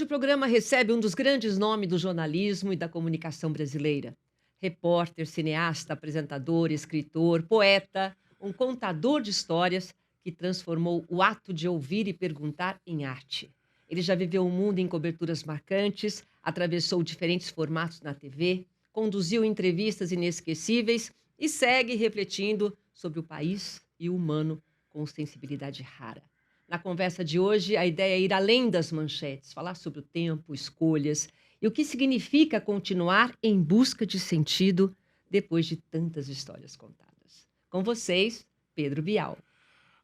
programa recebe um dos grandes nomes do jornalismo e da comunicação brasileira. Repórter, cineasta, apresentador, escritor, poeta, um contador de histórias que transformou o ato de ouvir e perguntar em arte. Ele já viveu o mundo em coberturas marcantes, atravessou diferentes formatos na TV, conduziu entrevistas inesquecíveis e segue refletindo sobre o país e o humano com sensibilidade rara. Na conversa de hoje, a ideia é ir além das manchetes, falar sobre o tempo, escolhas e o que significa continuar em busca de sentido depois de tantas histórias contadas. Com vocês, Pedro Bial.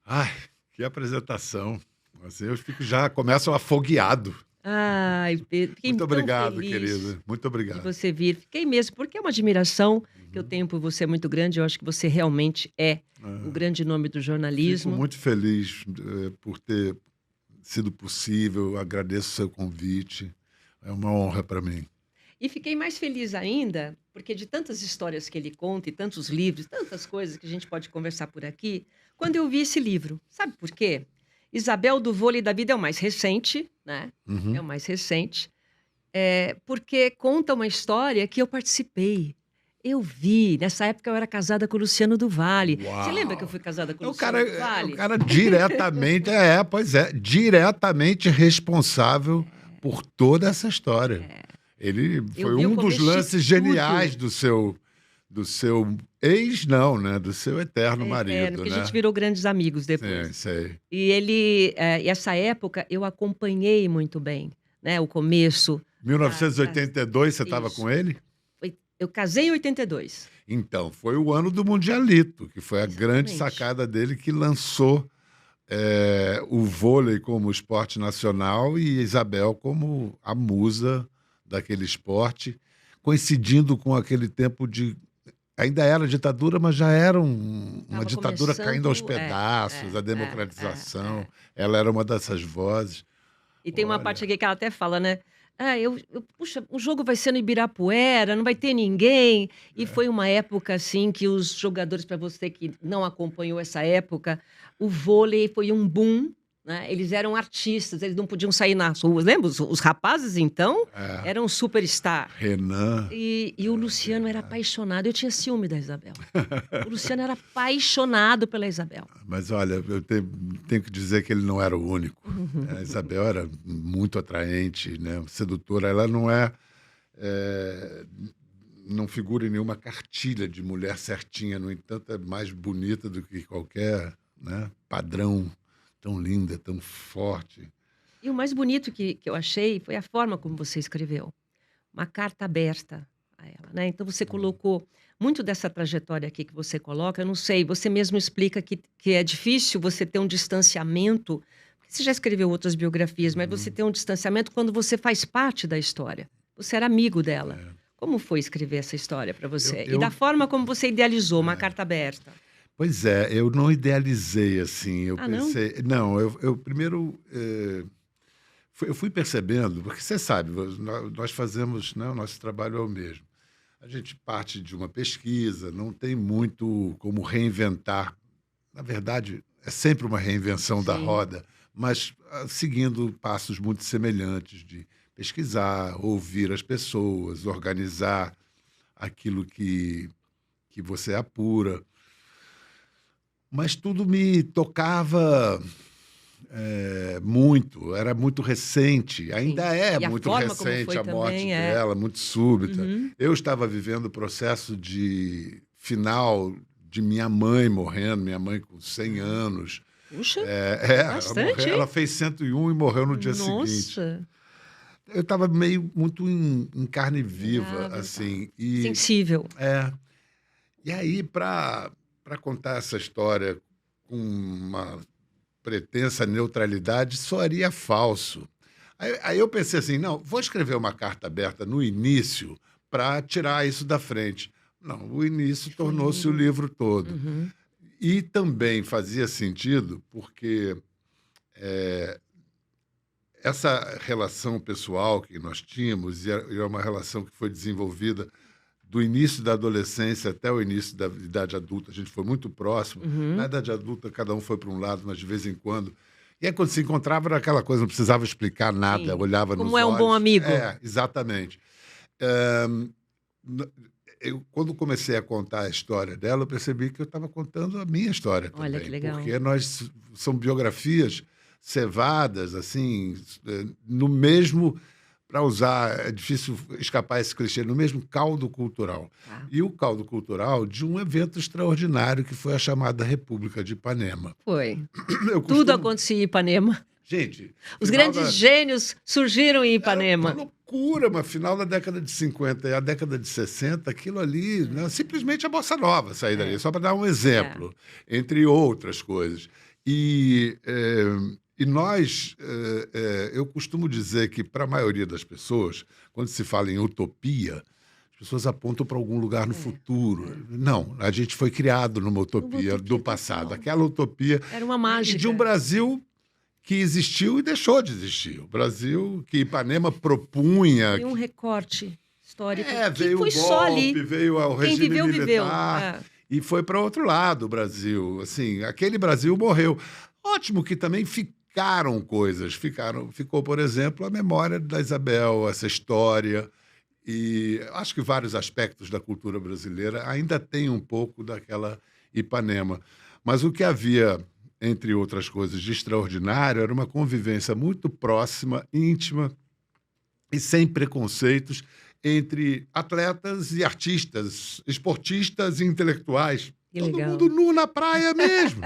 Ai, que apresentação. Assim, eu fico já começo afogueado. Ai, Pedro, fiquei Muito tão obrigado, feliz querida. Muito de obrigado. você vir. Fiquei mesmo, porque é uma admiração que eu Uhum. tenho por você é muito grande. Eu acho que você realmente é o Ah, grande nome do fico jornalismo. muito feliz por ter sido possível. Agradeço o seu convite. É uma honra para mim. E fiquei mais feliz ainda, porque de tantas histórias que ele conta e tantos livros, tantas coisas que a gente pode conversar por aqui, quando eu vi esse livro. Sabe por quê? Isabel do Vôlei da Vida é o mais recente, né? É Uhum. o mais recente, porque conta uma história que eu participei. Eu vi, nessa época eu era casada com o Luciano do Vale. Você lembra que eu Uau! fui casada com o É Luciano do o Vale? cara diretamente, pois é, diretamente responsável por toda essa história. Ele Eu foi vi o um dos começo de lances tudo. geniais do seu ex, não, né? Do seu eterno marido, Porque a gente né? virou grandes amigos Sim, depois. sei. E essa época eu acompanhei muito bem, né, o começo da 1982, você estava isso. com ele? Eu casei em 82. Então, foi o ano do Mundialito, que foi a grande Exatamente. sacada dele que lançou o vôlei como esporte nacional e Isabel como a musa daquele esporte, coincidindo com aquele tempo de. Ainda era ditadura, mas já era uma Estava ditadura caindo aos começando pedaços, a é. democratização. Ela era uma dessas vozes. E tem uma parte Olha, aqui que ela até fala, né: "Ah, puxa, o jogo vai ser no Ibirapuera, não vai ter ninguém". E é, foi uma época, assim, que os jogadores, para você que não acompanhou essa época, o vôlei foi um boom, né, eles eram artistas, eles não podiam sair nas ruas. Lembra os rapazes, então, é, eram superstar. Renan, E o Luciano era verdade. apaixonado, eu tinha ciúme da Isabel. O Luciano era apaixonado pela Isabel. Mas olha, eu tenho que dizer que ele não era o único. A Isabel era muito atraente, né, sedutora. Ela eh, não figura em nenhuma cartilha de mulher certinha, no entanto, é mais bonita do que qualquer, né, padrão, tão linda, tão forte. E o mais bonito que eu achei foi a forma como você escreveu. Uma carta aberta a ela, né. Então você Hum. colocou muito dessa trajetória aqui que você coloca, eu não sei, você mesmo explica que é difícil você ter um distanciamento, porque você já escreveu outras biografias, mas você Uhum. tem um distanciamento quando você faz parte da história. Você era amigo dela. É. Como foi escrever essa história para Eu você? E da eu forma como você idealizou, uma é. carta aberta. Pois é, eu não idealizei, assim, eu Ah, não? pensei não, eu primeiro, eu fui percebendo, porque você sabe, nós fazemos, né, o nosso trabalho é o mesmo. A gente parte de uma pesquisa, não tem muito como reinventar. Na verdade, é sempre uma reinvenção da Sim. roda, mas seguindo passos muito semelhantes de pesquisar, ouvir as pessoas, organizar aquilo que você apura. Mas tudo me tocava muito, era muito recente, Sim. ainda é E a muito forma como recente foi a morte também é. dela, muito súbita. Uhum. Eu estava vivendo o processo de final de minha mãe morrendo, minha mãe com 100 Ah, anos. puxa, Ela bastante, morreu, hein? ela fez 101 e morreu no dia seguinte. Nossa, Eu estava meio muito em carne viva, vulnerável, tá. assim, e Sensível. é, e aí para contar essa história com uma pretensa neutralidade soaria falso. Aí eu pensei assim: não, vou escrever uma carta aberta no início para tirar isso da frente. Não, o início E foi tornou-se o lindo. livro todo. Uhum. E também fazia sentido porque essa relação pessoal que nós tínhamos, e é uma relação que foi desenvolvida do início da adolescência até o início da idade adulta, a gente foi muito próximo. Na Uhum. idade adulta, cada um foi para um lado, mas de vez em quando. Que é quando se encontrava era aquela coisa, não precisava explicar nada, Sim. olhava nos Como é um bom olhos. amigo. Exatamente. Eh, eu, quando comecei a contar a história dela, eu percebi que eu estava contando a minha história Olha que também, legal. porque são biografias cevadas, assim, no mesmo, para usar, é difícil escapar esse clichê, no mesmo caldo cultural. Tá. E o caldo cultural de um evento extraordinário que foi a chamada República de Ipanema. Foi. Eu Tudo costumo... acontecia em Ipanema. Gente, Os final grandes da... gênios surgiram em Era uma Ipanema. loucura, mas final da década de 50 e a década de 60, aquilo ali, né, simplesmente a bossa nova sair dali, só para dar um exemplo, entre outras coisas. E nós, eu costumo dizer que para a maioria das pessoas, quando se fala em utopia, as pessoas apontam para algum lugar no futuro. Não, a gente foi criado numa utopia do passado. total. Aquela utopia Era uma e mágica. de um Brasil que existiu e deixou de existir. O Brasil que Ipanema propunha. Tem um recorte histórico que Veio foi o golpe, só ali. veio o Quem regime viveu, viveu. militar e foi para outro lado o Brasil. Assim, aquele Brasil morreu. Ótimo que também ficaram coisas. Ficou, por exemplo, a memória da Isabel, essa história. E acho que vários aspectos da cultura brasileira ainda tem um pouco daquela Ipanema. Mas o que havia, entre outras coisas, de extraordinário, era uma convivência muito próxima, íntima e sem preconceitos entre atletas e artistas, esportistas e intelectuais. Que Todo legal. mundo nu na praia mesmo.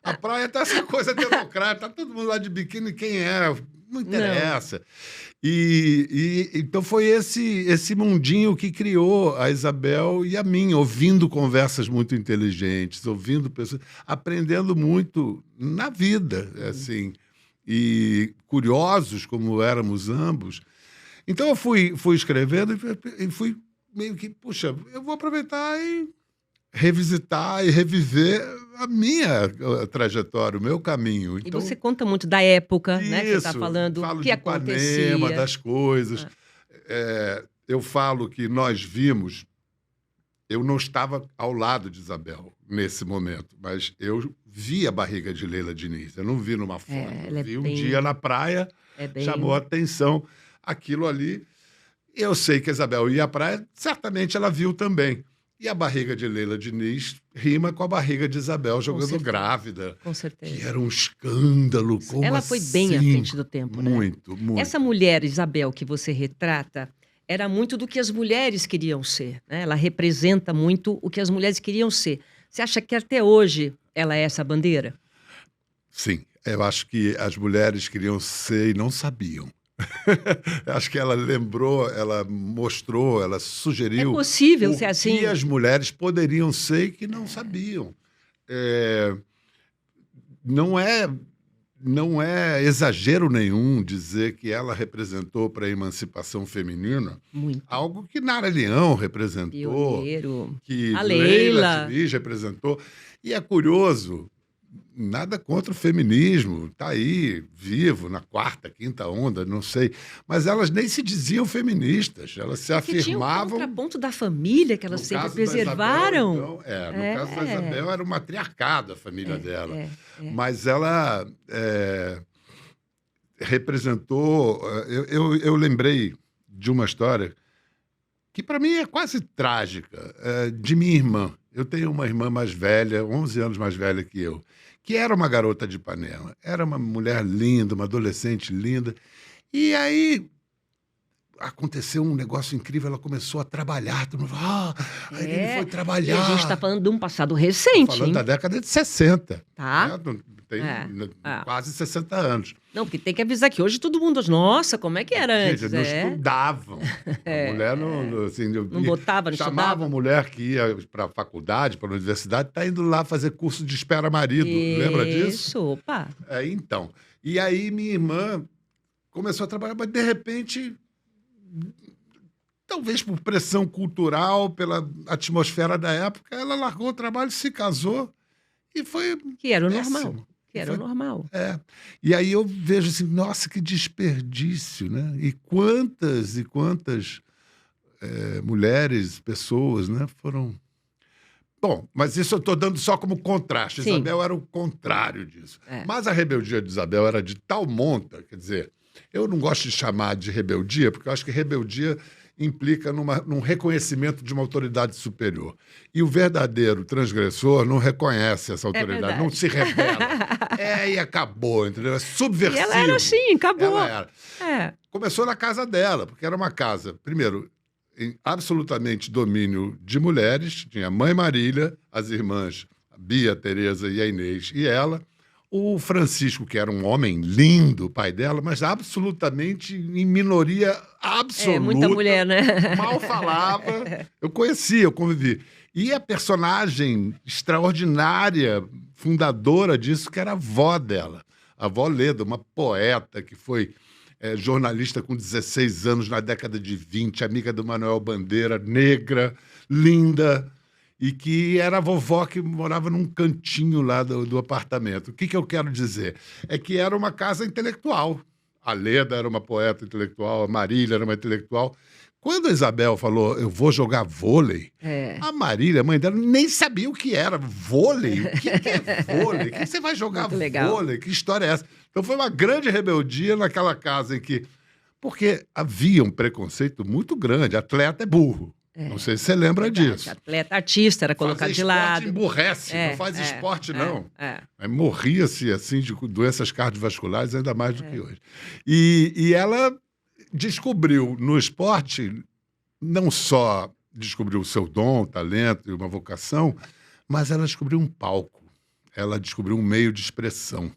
A praia tá essa coisa democrática, tá todo mundo lá de biquíni, quem é? Não interessa. Então foi esse mundinho que criou a Isabel e a mim, ouvindo conversas muito inteligentes, ouvindo pessoas, aprendendo muito na vida, assim, e curiosos como éramos ambos. Então eu fui escrevendo e fui meio que, puxa, eu vou aproveitar e revisitar e reviver a minha trajetória, o meu caminho. E Então, você conta muito da época, né, que você está isso, falando, falo o de que Ipanema, acontecia. das coisas. Eu falo que nós vimos... Eu não estava ao lado de Isabel nesse momento, mas eu vi a barriga de Leila Diniz. Eu não vi numa foto. ela é Eu vi um bem- dia na praia, É bem... chamou a atenção aquilo ali. Eu sei que a Isabel ia à praia, certamente ela viu também. E a barriga de Leila Diniz rima com a barriga de Isabel jogando certeza. grávida. Com Que certeza. era um escândalo. Como Ela foi bem à assim? frente do tempo, né? Muito, muito. Essa mulher, Isabel, que você retrata, era muito do que as mulheres queriam ser, né? Ela representa muito o que as mulheres queriam ser. Você acha que até hoje ela é essa bandeira? Sim, eu acho que as mulheres queriam ser e não sabiam. Acho que ela lembrou, ela mostrou, ela sugeriu É possível o ser assim? que as mulheres poderiam ser e que não sabiam. Não é exagero nenhum dizer que ela representou para a emancipação feminina Muito. algo que Nara Leão representou, Pioneiro. que A Leila Leila. Diniz representou. E é curioso, nada contra o feminismo, está aí, vivo, na quarta, quinta onda, não sei. Mas elas nem se diziam feministas, elas se Porque tinha o afirmavam... contraponto da família que elas No sempre caso da preservaram. Isabel, então, no caso da Isabel, era um matriarcado a família dela. Mas ela representou... Eu lembrei de uma história que, para mim, é quase trágica, de minha irmã. Eu tenho uma irmã mais velha, 11 anos mais velha que eu, que era uma garota de Ipanema. Era uma mulher linda, uma adolescente linda. E aí... aconteceu um negócio incrível, ela começou a trabalhar. Todo mundo falou, a Irene foi E trabalhar. a gente está falando de um passado Tô recente, falando hein? da década de 60. Tá? Né? Tem É. quase 60 anos. Não, porque tem que avisar que hoje todo mundo... Nossa, como é que era Gente, antes? não estudavam. A mulher assim, Não botava, não chamava estudava? a mulher que ia para a faculdade, para a universidade, está indo lá fazer curso de espera-marido. Lembra disso? Isso, opa. Então. E aí minha irmã começou a trabalhar, mas de repente... talvez por pressão cultural, pela atmosfera da época, ela largou o trabalho, se casou e foi Que era o péssimo. normal. Que era o Foi- normal. E aí eu vejo assim, nossa, que desperdício, né? E quantas mulheres, pessoas, né, foram... Bom, mas isso eu estou dando só como contraste. Sim. Isabel era o contrário disso. É. Mas a rebeldia de Isabel era de tal monta, quer dizer, eu não gosto de chamar de rebeldia, porque eu acho que rebeldia implica num reconhecimento de uma autoridade superior. E o verdadeiro transgressor não reconhece essa autoridade, não se rebela. E acabou, entendeu? É subversivo. E ela era assim, acabou. Ela era. Começou na casa dela, porque era uma casa, primeiro, em absolutamente domínio de mulheres. Tinha a mãe Marília, as irmãs a Bia, a Tereza e a Inês, e ela. O Francisco, que era um homem lindo, pai dela, mas absolutamente em minoria absoluta. Muita mulher, né? Mal falava. Eu conhecia, eu convivi. E a personagem extraordinária, fundadora disso, que era a avó dela. A avó Leda, uma poeta que foi jornalista com 16 anos na década de 20, amiga do Manuel Bandeira, negra, linda, e que era a vovó que morava num cantinho lá do apartamento. O que eu quero dizer? É que era uma casa intelectual. A Leda era uma poeta intelectual, a Marília era uma intelectual. Quando a Isabel falou, eu vou jogar vôlei, a Marília, a mãe dela, nem sabia o que era vôlei. O que é vôlei? O que você vai jogar vôlei? Que história é essa? Então foi uma grande rebeldia naquela casa em que... Porque havia um preconceito muito grande. Atleta é burro. Não sei se você lembra disso. Atleta, artista, era colocado de lado. Esporte emburrece, não faz esporte, não. Morria-se, assim, de doenças cardiovasculares, ainda mais do que hoje. E ela descobriu no esporte, não só descobriu o seu dom, talento e uma vocação, mas ela descobriu um palco. Ela descobriu um meio de expressão.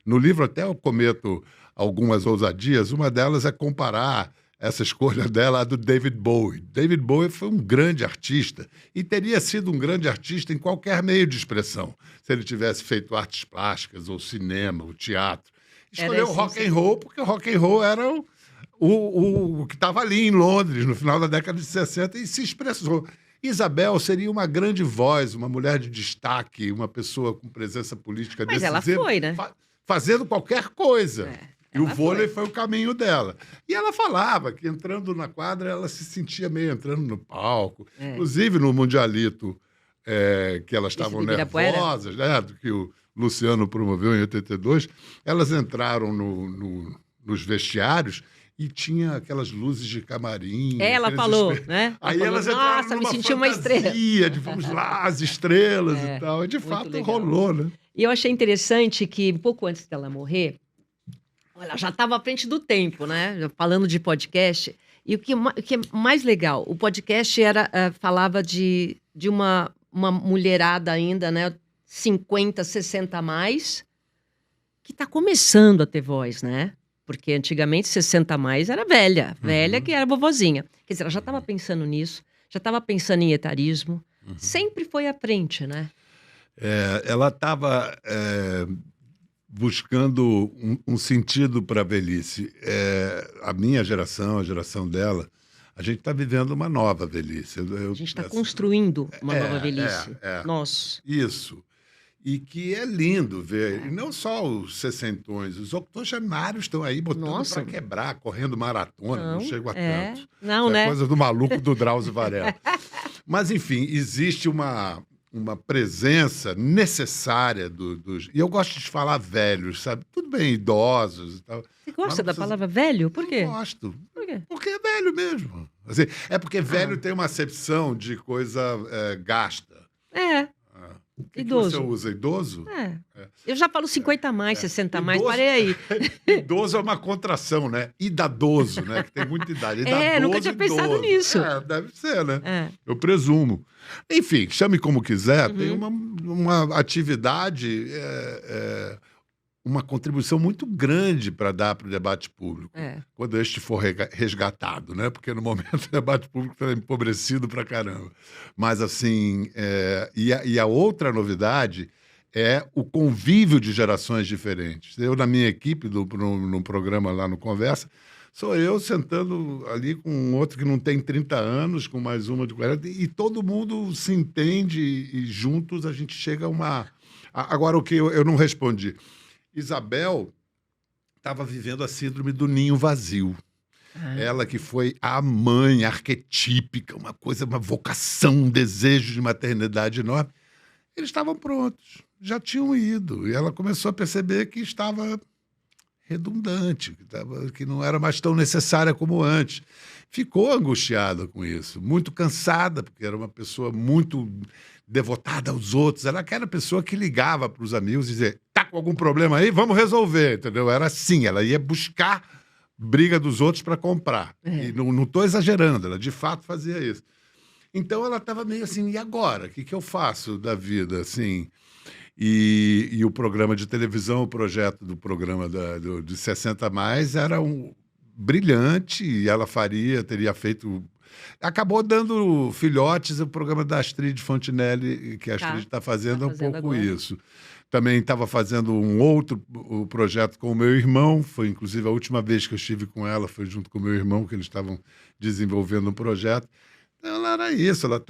No livro até eu cometo algumas ousadias, uma delas é comparar essa escolha dela à do David Bowie. David Bowie foi um grande artista e teria sido um grande artista em qualquer meio de expressão, se ele tivesse feito artes plásticas, ou cinema, ou teatro. Escolheu o rock and roll, porque o rock and roll era o que estava ali em Londres, no final da década de 60, e se expressou. Isabel seria uma grande voz, uma mulher de destaque, uma pessoa com presença política decisiva. Mas ela foi, né? Fazendo qualquer coisa. E o vôlei foi o caminho dela. E ela falava que entrando na quadra, ela se sentia meio entrando no palco. Inclusive no Mundialito, que elas estavam nervosas, né, do que o Luciano promoveu em 82, elas entraram nos vestiários e tinha aquelas luzes de camarim. Ela falou, né? Aí elas entraram numa me senti uma estrela. De vamos lá, as estrelas e tal. E de fato legal. Rolou, né? E eu achei interessante que, um pouco antes dela morrer, ela já estava à frente do tempo, né? Falando de podcast. E o que é mais legal, o podcast falava de uma mulherada ainda, né? 50, 60 a mais, que está começando a ter voz, né? Porque antigamente 60 a mais era velha que era vovozinha. Quer dizer, ela já estava pensando nisso, já estava pensando em etarismo, sempre foi à frente, né? Ela estava buscando um sentido para a velhice. A minha geração, a geração dela, a gente está vivendo uma nova velhice. A gente está construindo uma nova velhice. Nossa. Isso. E que é lindo ver. E não só os sessentões, os octogenários estão aí botando para quebrar, correndo maratona. Não chego a tanto. Não, isso né? É coisa do maluco do Drauzio Varela. Mas, enfim, existe uma presença necessária dos... E eu gosto de falar velhos, sabe? Tudo bem, idosos e tal. Você gosta da palavra velho? Por quê? Eu gosto. Por quê? Porque é velho mesmo. Assim, é porque velho tem uma acepção de coisa gasta. O que idoso. Que você usa? Idoso? Eu já falo 50 a mais, 60 a mais, parei aí. Idoso é uma contração, né? Idadoso, né? Que tem muita idade. Idadoso, nunca tinha pensado nisso. Deve ser, né? Eu presumo. Enfim, chame como quiser, tem uma atividade, uma contribuição muito grande para dar para o debate público, quando este for resgatado, né? Porque no momento o debate público está empobrecido para caramba. Mas, assim, e a outra novidade é o convívio de gerações diferentes. Eu, na minha equipe, num programa lá no Conversa, sou eu sentando ali com um outro que não tem 30 anos, com mais uma de 40, e todo mundo se entende e juntos a gente chega a uma... Agora, o que eu não respondi. Isabel estava vivendo a síndrome do ninho vazio. Ah, Ela que foi a mãe arquetípica, uma coisa, uma vocação, um desejo de maternidade enorme. Eles estavam prontos, já tinham ido. E ela começou a perceber que estava redundante, que não era mais tão necessária como antes. Ficou angustiada com isso, muito cansada, porque era uma pessoa muito devotada aos outros. Era aquela pessoa que ligava para os amigos e dizia: tá com algum problema aí? Vamos resolver, entendeu? Era assim, ela ia buscar briga dos outros para comprar. E é. não estou exagerando, ela de fato fazia isso. Então ela estava meio assim, e agora? O que eu faço da vida, assim? E o programa de televisão, o projeto do programa de 60 mais era brilhante, e ela teria feito. Acabou dando filhotes o programa da Astrid Fontinelli, que a Astrid está Tá fazendo um fazendo pouco agora. isso. Também estava fazendo um outro projeto com o meu irmão, foi inclusive a última vez que eu estive com ela, foi junto com o meu irmão, que eles estavam desenvolvendo um projeto. Então, ela era isso, ela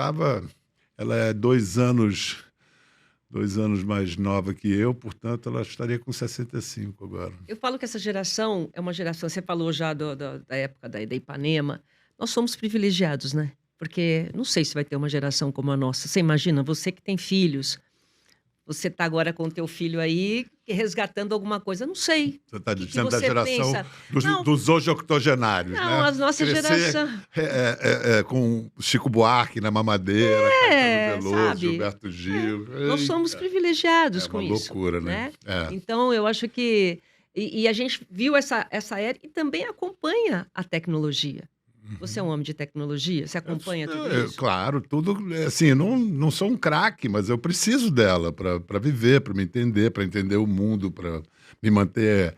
é 2 anos mais nova que eu, portanto, ela estaria com 65 agora. Eu falo que essa geração é uma geração, você falou já da época da Ipanema, nós somos privilegiados, né? Porque não sei se vai ter uma geração como a nossa. Você imagina, você que tem filhos, você está agora com o teu filho aí resgatando alguma coisa, não sei. Você está O que que dizendo da você geração pensa? dos, Não, dos hoje octogenários, não, né? a nossa Crescer geração. com Chico Buarque na mamadeira, Caetano É, Veloso, sabe? Gilberto É, Gil. nós somos Eita, é privilegiados uma com isso, loucura, né? né? É. Então, eu acho que. E a gente viu essa era e também acompanha a tecnologia. Você é um homem de tecnologia? Você acompanha tudo isso? Claro, tudo. Assim, eu não sou um craque, mas eu preciso dela para viver, para me entender, para entender o mundo, para me manter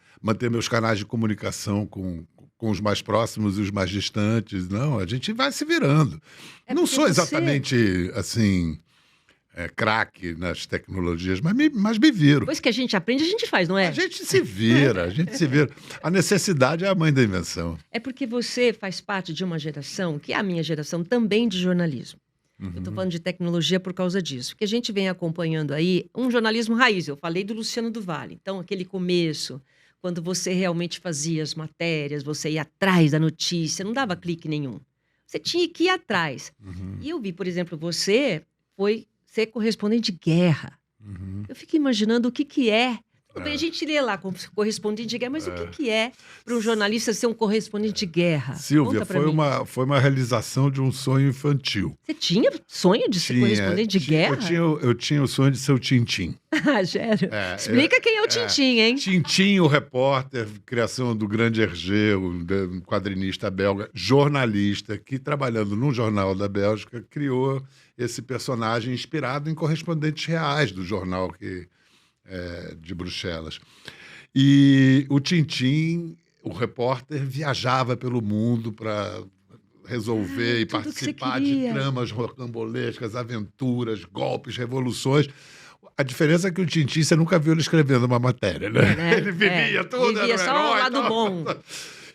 meus canais de comunicação com os mais próximos e os mais distantes. Não, a gente vai se virando. É Não porque sou você. exatamente assim, craque nas tecnologias, mas me viro. Depois que a gente aprende, a gente faz, não A é? gente se vira, a gente se vira. A necessidade é a mãe da invenção. É porque você faz parte de uma geração, que é a minha geração também de jornalismo. Eu estou Uhum. falando de tecnologia por causa disso. Porque a gente vem acompanhando aí um jornalismo raiz. Eu falei do Luciano do Vale. Então, aquele começo, quando você realmente fazia as matérias, você ia atrás da notícia, não dava clique nenhum. Você tinha que ir atrás. Uhum. E eu vi, por exemplo, você foi ser correspondente de guerra. Uhum. Eu fico imaginando o que que é. Tudo bem, a É, gente lê lá como correspondente de guerra, mas o é. que é para um jornalista ser um correspondente de guerra? Silvia, Conta para foi mim. uma realização de um sonho infantil. Você tinha sonho de ser Tinha, correspondente de guerra? eu tinha o sonho de ser o Tintim. Ah, sério? É, Explica quem é o Tintim, hein? Tintim, o repórter, criação do grande Hergé, um quadrinista belga, jornalista, que trabalhando num jornal da Bélgica, criou esse personagem inspirado em correspondentes reais do jornal de Bruxelas. E o Tintim, o repórter, viajava pelo mundo para resolver Ai, e tudo que você participar de queria. tramas rocambolescas, aventuras, golpes, revoluções. A diferença é que o Tintin, você nunca viu ele escrevendo uma matéria, né? É, né? Ele vivia tudo, Vivia era um só o herói. lado Tal. bom.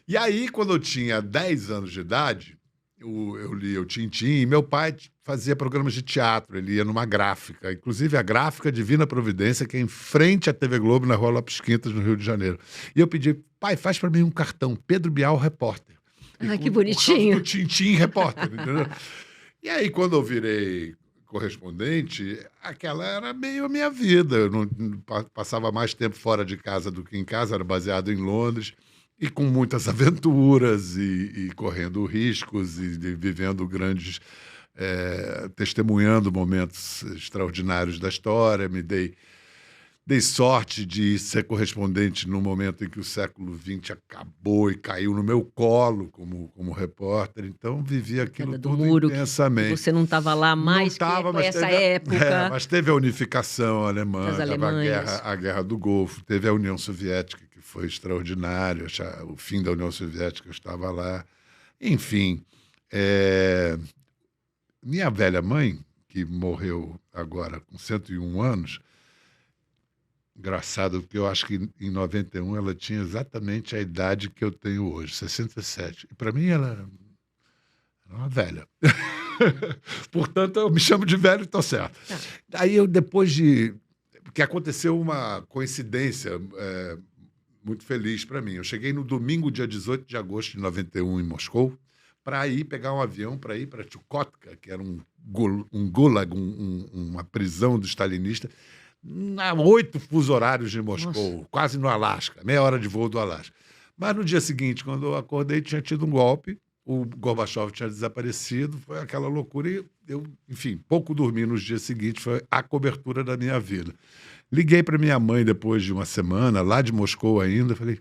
E aí, quando eu tinha 10 anos de idade, eu lia o Tintim e meu pai fazia programas de teatro, ele ia numa gráfica, inclusive a gráfica Divina Providência, que é em frente à TV Globo, na Rua Lopes Quintas, no Rio de Janeiro. E eu pedi: pai, faz para mim um cartão, Pedro Bial, repórter. Ai, que Por causa bonitinho. do Tintim, repórter, entendeu? E aí, quando eu virei correspondente, aquela era meio a minha vida. Eu não passava mais tempo fora de casa do que em casa, era baseado em Londres, e com muitas aventuras, e correndo riscos, e vivendo grandes, testemunhando momentos extraordinários da história. Dei sorte de ser correspondente no momento em que o século XX acabou e caiu no meu colo como repórter. Então, vivi A aquilo queda do tudo muro, que intensamente. você não estava lá Não mais, que estava, foi mas essa teve, época mas teve a unificação alemã, das teve Alemanhas. a guerra do Golfo, teve a União Soviética, que foi extraordinário, o fim da União Soviética, eu estava lá. Enfim, minha velha mãe, que morreu agora com 101 anos, engraçado, porque eu acho que em 91 ela tinha exatamente a idade que eu tenho hoje, 67. E para mim ela era uma velha. Portanto, eu me chamo de velho e estou certo. Tá. Aí eu, depois de... Porque aconteceu uma coincidência muito feliz para mim. Eu cheguei no domingo, dia 18 de agosto de 91, em Moscou, para ir pegar um avião para ir para Chukotka, que era um gulag, uma prisão do stalinista, a 8 fuso horários de Moscou, Nossa. quase no Alasca, meia hora de voo do Alasca. Mas no dia seguinte, quando eu acordei, tinha tido um golpe, o Gorbachev tinha desaparecido, foi aquela loucura e eu, enfim, pouco dormi nos dias seguintes, foi a cobertura da minha vida. Liguei para minha mãe depois de uma semana, lá de Moscou ainda, falei...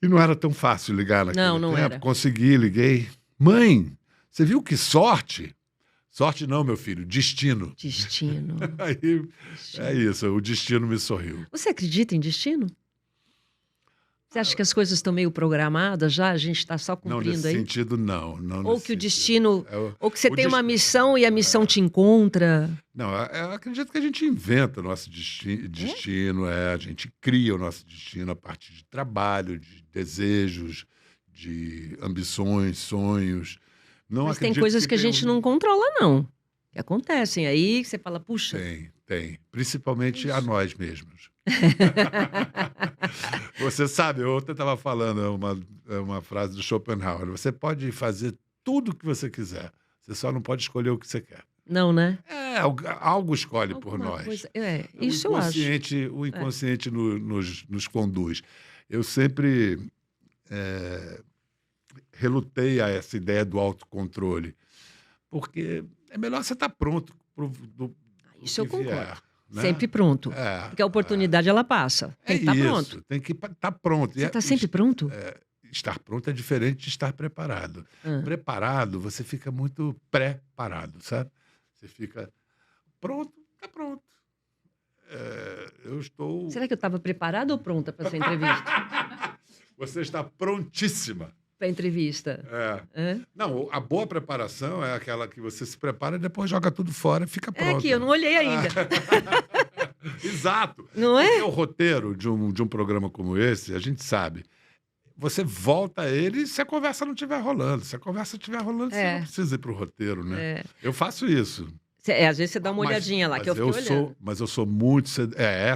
E não era tão fácil ligar naquele Não tempo. era. Consegui, liguei. Mãe, você viu que sorte? Sorte não, meu filho, destino. Destino. Aí, Destino. é isso, o destino me sorriu. Você acredita em destino? Você acha que as coisas estão meio programadas já? A gente está só Não, cumprindo nesse aí? sentido, não. Ou nesse que o sentido. destino... É Ou que você o tem uma destino. missão e a missão te encontra? Não, eu acredito que a gente inventa o nosso destino, a gente cria o nosso destino a partir de trabalho, de desejos, de ambições, sonhos. Não Mas tem acredito coisas que a tenha gente não controla, não. Que acontecem. Aí você fala, puxa... Tem. Principalmente a nós mesmos. Você sabe, ontem eu estava falando uma frase do Schopenhauer. Você pode fazer tudo o que você quiser. Você só não pode escolher o que você quer. Não, né? Algo escolhe por Alguma nós. coisa... isso eu acho. O inconsciente nos conduz. Eu sempre relutei a essa ideia do autocontrole, porque é melhor você estar pronto para Isso eu concordo. vier, né? Sempre pronto. Porque a oportunidade, ela passa. Tem que estar isso, pronto. tem que estar pronto. Você está sempre pronto? Estar pronto é diferente de estar preparado. Ah. Preparado, você fica muito pré-parado, sabe? Você fica pronto, está pronto. Eu estou... Será que eu estava preparada ou pronta para essa entrevista? Você está prontíssima. Para a entrevista. Hã? Não, a boa preparação é aquela que você se prepara e depois joga tudo fora e fica pronto. É que eu não olhei ainda. Exato. Não é? Porque o roteiro de um programa como esse, a gente sabe. Você volta a ele se a conversa não estiver rolando. Se a conversa estiver rolando, você não precisa ir para o roteiro, né? Eu faço isso. Às vezes você dá uma olhadinha lá, que eu fiquei olhando. Mas eu sou muito...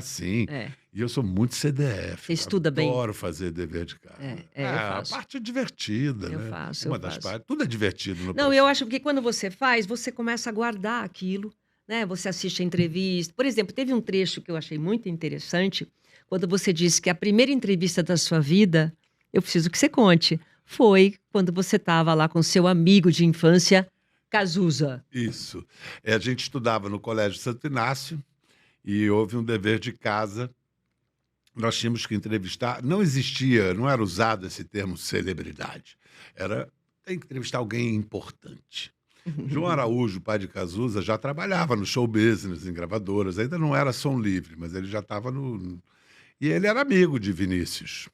sim. E eu sou muito CDF. Você estuda bem? Adoro fazer dever de casa. eu faço. A parte é divertida, Eu né? faço, Uma eu das faço. partes. Tudo é divertido no Não, processo. eu acho que quando você faz, você começa a guardar aquilo, né? Você assiste a entrevista. Por exemplo, teve um trecho que eu achei muito interessante, quando você disse que a primeira entrevista da sua vida, eu preciso que você conte, foi quando você estava lá com seu amigo de infância, Cazuza. Isso. A gente estudava no Colégio Santo Inácio e houve um dever de casa. Nós tínhamos que entrevistar. Não existia, não era usado esse termo celebridade. Tem que entrevistar alguém importante. João Araújo, pai de Cazuza, já trabalhava no show business, em gravadoras. Ainda não era som livre, mas ele já estava no... E ele era amigo de Vinícius.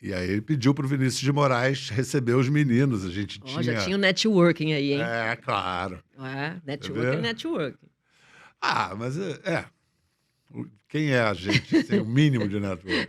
E aí ele pediu para o Vinícius de Moraes receber os meninos. A gente tinha... Já tinha o networking aí, hein? Claro. Networking é networking. Mas quem é a gente sem o mínimo de network?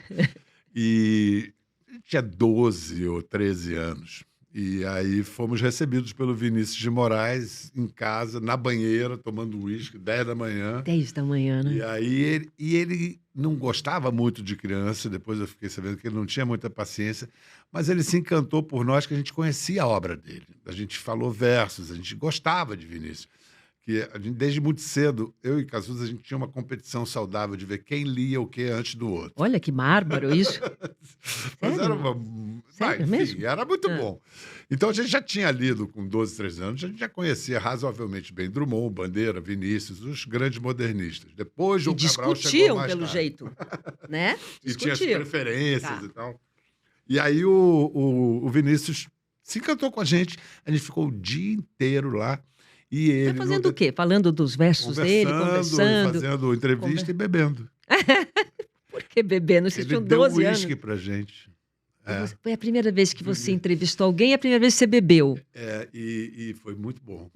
E a gente tinha 12 ou 13 anos. E aí fomos recebidos pelo Vinícius de Moraes em casa, na banheira, tomando uísque, 10 da manhã. 10 da manhã, né? E aí ele não gostava muito de criança, depois eu fiquei sabendo que ele não tinha muita paciência, mas ele se encantou por nós, que a gente conhecia a obra dele. A gente falou versos, a gente gostava de Vinícius. Que a gente, desde muito cedo, eu e Cazuza, a gente tinha uma competição saudável de ver quem lia o que antes do outro. Olha que bárbaro isso. Mas era Sério mesmo? Era muito bom. Então a gente já tinha lido com 12, 13 anos, a gente já conhecia razoavelmente bem Drummond, Bandeira, Vinícius, os grandes modernistas. Depois João Cabral chegou discutiam mais pelo tarde. jeito, né? E tinha as preferências Tá. e tal. E aí o Vinícius se encantou com a gente ficou o dia inteiro lá. E ele Tá fazendo o quê? Falando dos versos dele, conversando? Fazendo entrevista e bebendo. Por que bebendo? Vocês tinham Ele deu 12 anos. uísque pra gente. Foi a primeira vez que você entrevistou alguém e a primeira vez que você bebeu. E foi muito bom.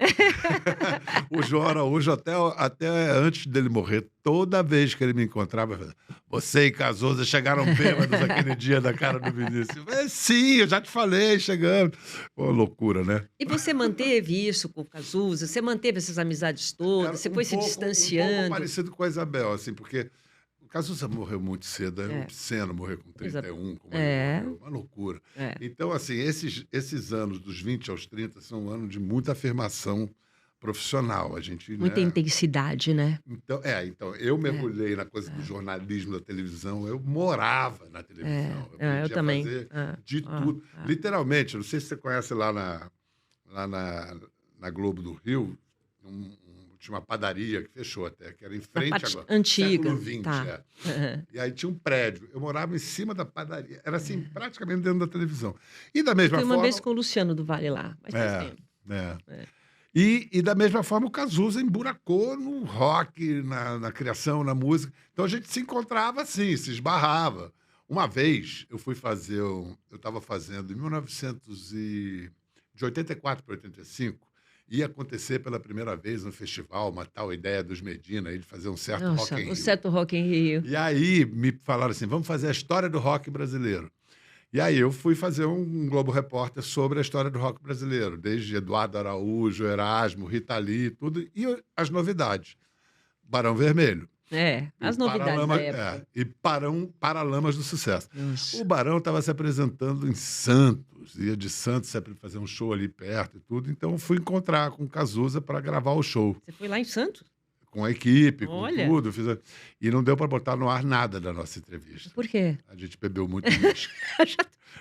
O João Araújo, até antes dele morrer, toda vez que ele me encontrava, ele falava, você e Cazuza chegaram bêbados aquele dia da cara do Vinícius. Eu falei, sim, eu já te falei, chegando. Pô, loucura, né? E você manteve isso com o Cazuza? Você manteve essas amizades todas? Você foi se Um pouco distanciando? parecido com a Isabel, assim, porque Cazuza morreu muito cedo, é É, obsceno morrer com exato. 31, como ele É, morreu, uma loucura. é. Então, assim, esses anos, dos 20 aos 30, são um ano de muita afirmação profissional. A gente, Muita né? intensidade, né? Então, eu É, mergulhei na coisa do é, jornalismo da televisão, eu morava na televisão, eu eu aprendi a também. fazer É, de tudo. Literalmente, não sei se você conhece lá na Globo do Rio, tinha uma padaria que fechou até, que era em Na frente parte agora, século antiga, XX, tá. é. E aí tinha um prédio, eu morava em cima da padaria, era assim, praticamente dentro da televisão. E da Eu mesma fui uma vez forma, com o Luciano do Vale lá, mas faz é, tempo. é. É. E da mesma forma o Cazuza emburacou no rock, na criação, na música. Então a gente se encontrava assim, se esbarrava. Uma vez eu fui fazer, eu estava fazendo em 1900 de 84 para 85, ia acontecer pela primeira vez no festival, uma tal ideia dos Medina aí de fazer um certo Rock Nossa, in o Rio. certo Rock in Rio. E aí me falaram assim, vamos fazer a história do rock brasileiro. E aí eu fui fazer um Globo Repórter sobre a história do rock brasileiro, desde Eduardo Araújo, Erasmo, Rita Lee, tudo, e as novidades. Barão Vermelho. É, E o as novidades da Paralama, época. e Paralamas do Sucesso. Nossa. O Barão estava se apresentando em Santos, ia de Santos sempre fazer um show ali perto e tudo, então eu fui encontrar com o Cazuza para gravar o show, Você foi lá em Santos? com a equipe, com Olha, tudo. E não deu para botar no ar nada da nossa entrevista. por quê? A gente bebeu muito uísque.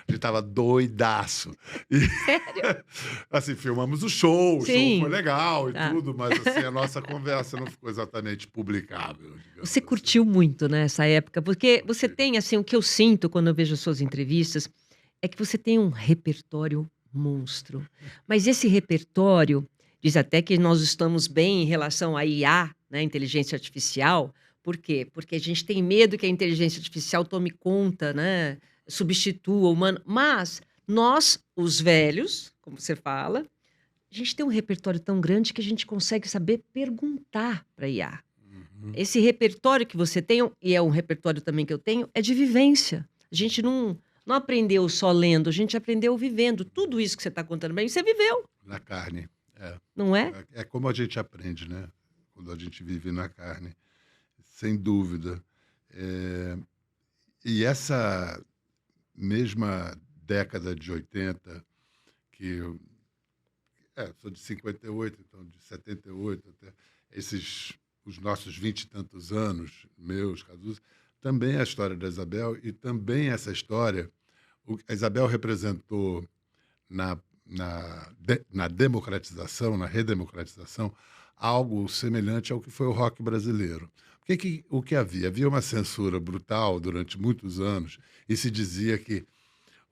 A gente tava doidaço. E, Sério? assim, filmamos o show foi Sim. legal e Tá. tudo, mas assim, a nossa conversa não ficou exatamente publicável, digamos Você assim. curtiu muito, né, essa época, porque você Curti. tem, assim, o que eu sinto quando eu vejo as suas entrevistas, é que você tem um repertório monstro. Mas esse repertório, diz até que nós estamos bem em relação à IA, né, inteligência artificial. Por quê? Porque a gente tem medo que a inteligência artificial tome conta, né, substitua o humano. Mas nós, os velhos, como você fala, a gente tem um repertório tão grande que a gente consegue saber perguntar para a IA. Uhum. Esse repertório que você tem, e é um repertório também que eu tenho, é de vivência. A gente não aprendeu só lendo, a gente aprendeu vivendo. Tudo isso que você está contando bem, você viveu, Na carne. É. não é? É como a gente aprende, né? Quando a gente vive na carne. Sem dúvida. É, E essa mesma década de 80, que eu sou de 58, então de 78 até os nossos 20 e tantos anos, meus, Cazuza, também é a história da Isabel e também essa história, a Isabel representou na democratização, na redemocratização, algo semelhante ao que foi o rock brasileiro. O que havia? Havia uma censura brutal durante muitos anos e se dizia que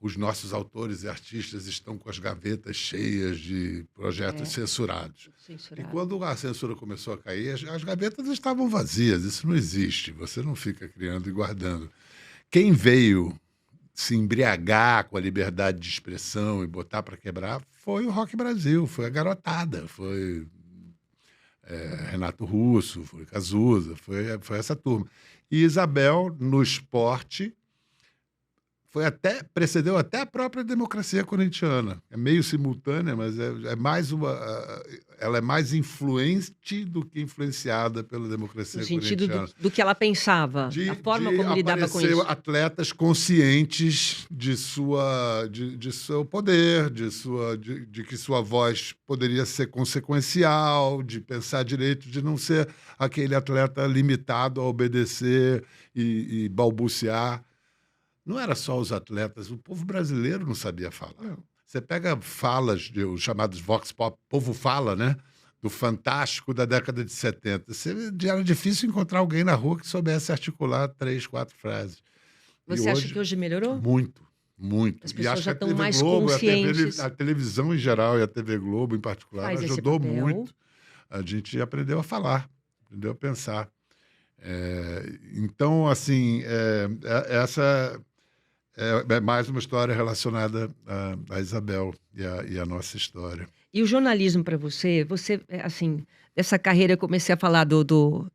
os nossos autores e artistas estão com as gavetas cheias de projetos É, censurados. E censurado. quando a censura começou a cair, as gavetas estavam vazias. Isso não existe. Você não fica criando e guardando. Quem veio se embriagar com a liberdade de expressão e botar para quebrar foi o Rock Brasil, foi a garotada, foi Renato Russo, foi Cazuza, foi essa turma. E Isabel, no esporte, precedeu até a própria democracia corintiana. É meio simultânea, mas é mais ela é mais influente do que influenciada pela No democracia sentido corintiana. do que ela pensava, da forma como lidava com Aparecer isso. atletas conscientes de seu poder, de que sua voz poderia ser consequencial, de pensar direito, de não ser aquele atleta limitado a obedecer e balbuciar. Não era só os atletas, o povo brasileiro não sabia falar. Não. Você pega falas, os chamados vox pop, povo fala, né? Do Fantástico da década de 70. Era difícil encontrar alguém na rua que soubesse articular 3, 4 frases. E Você acha hoje, que hoje melhorou? muito, muito. As E pessoas acho que já a estão TV mais Globo, conscientes. a televisão em geral e a TV Globo em particular, Faz esse ajudou papel. muito. A gente aprendeu a falar, aprendeu a pensar. Então, assim, essa é mais uma história relacionada a Isabel e a nossa história. E o jornalismo para você, assim, dessa carreira, eu comecei a falar do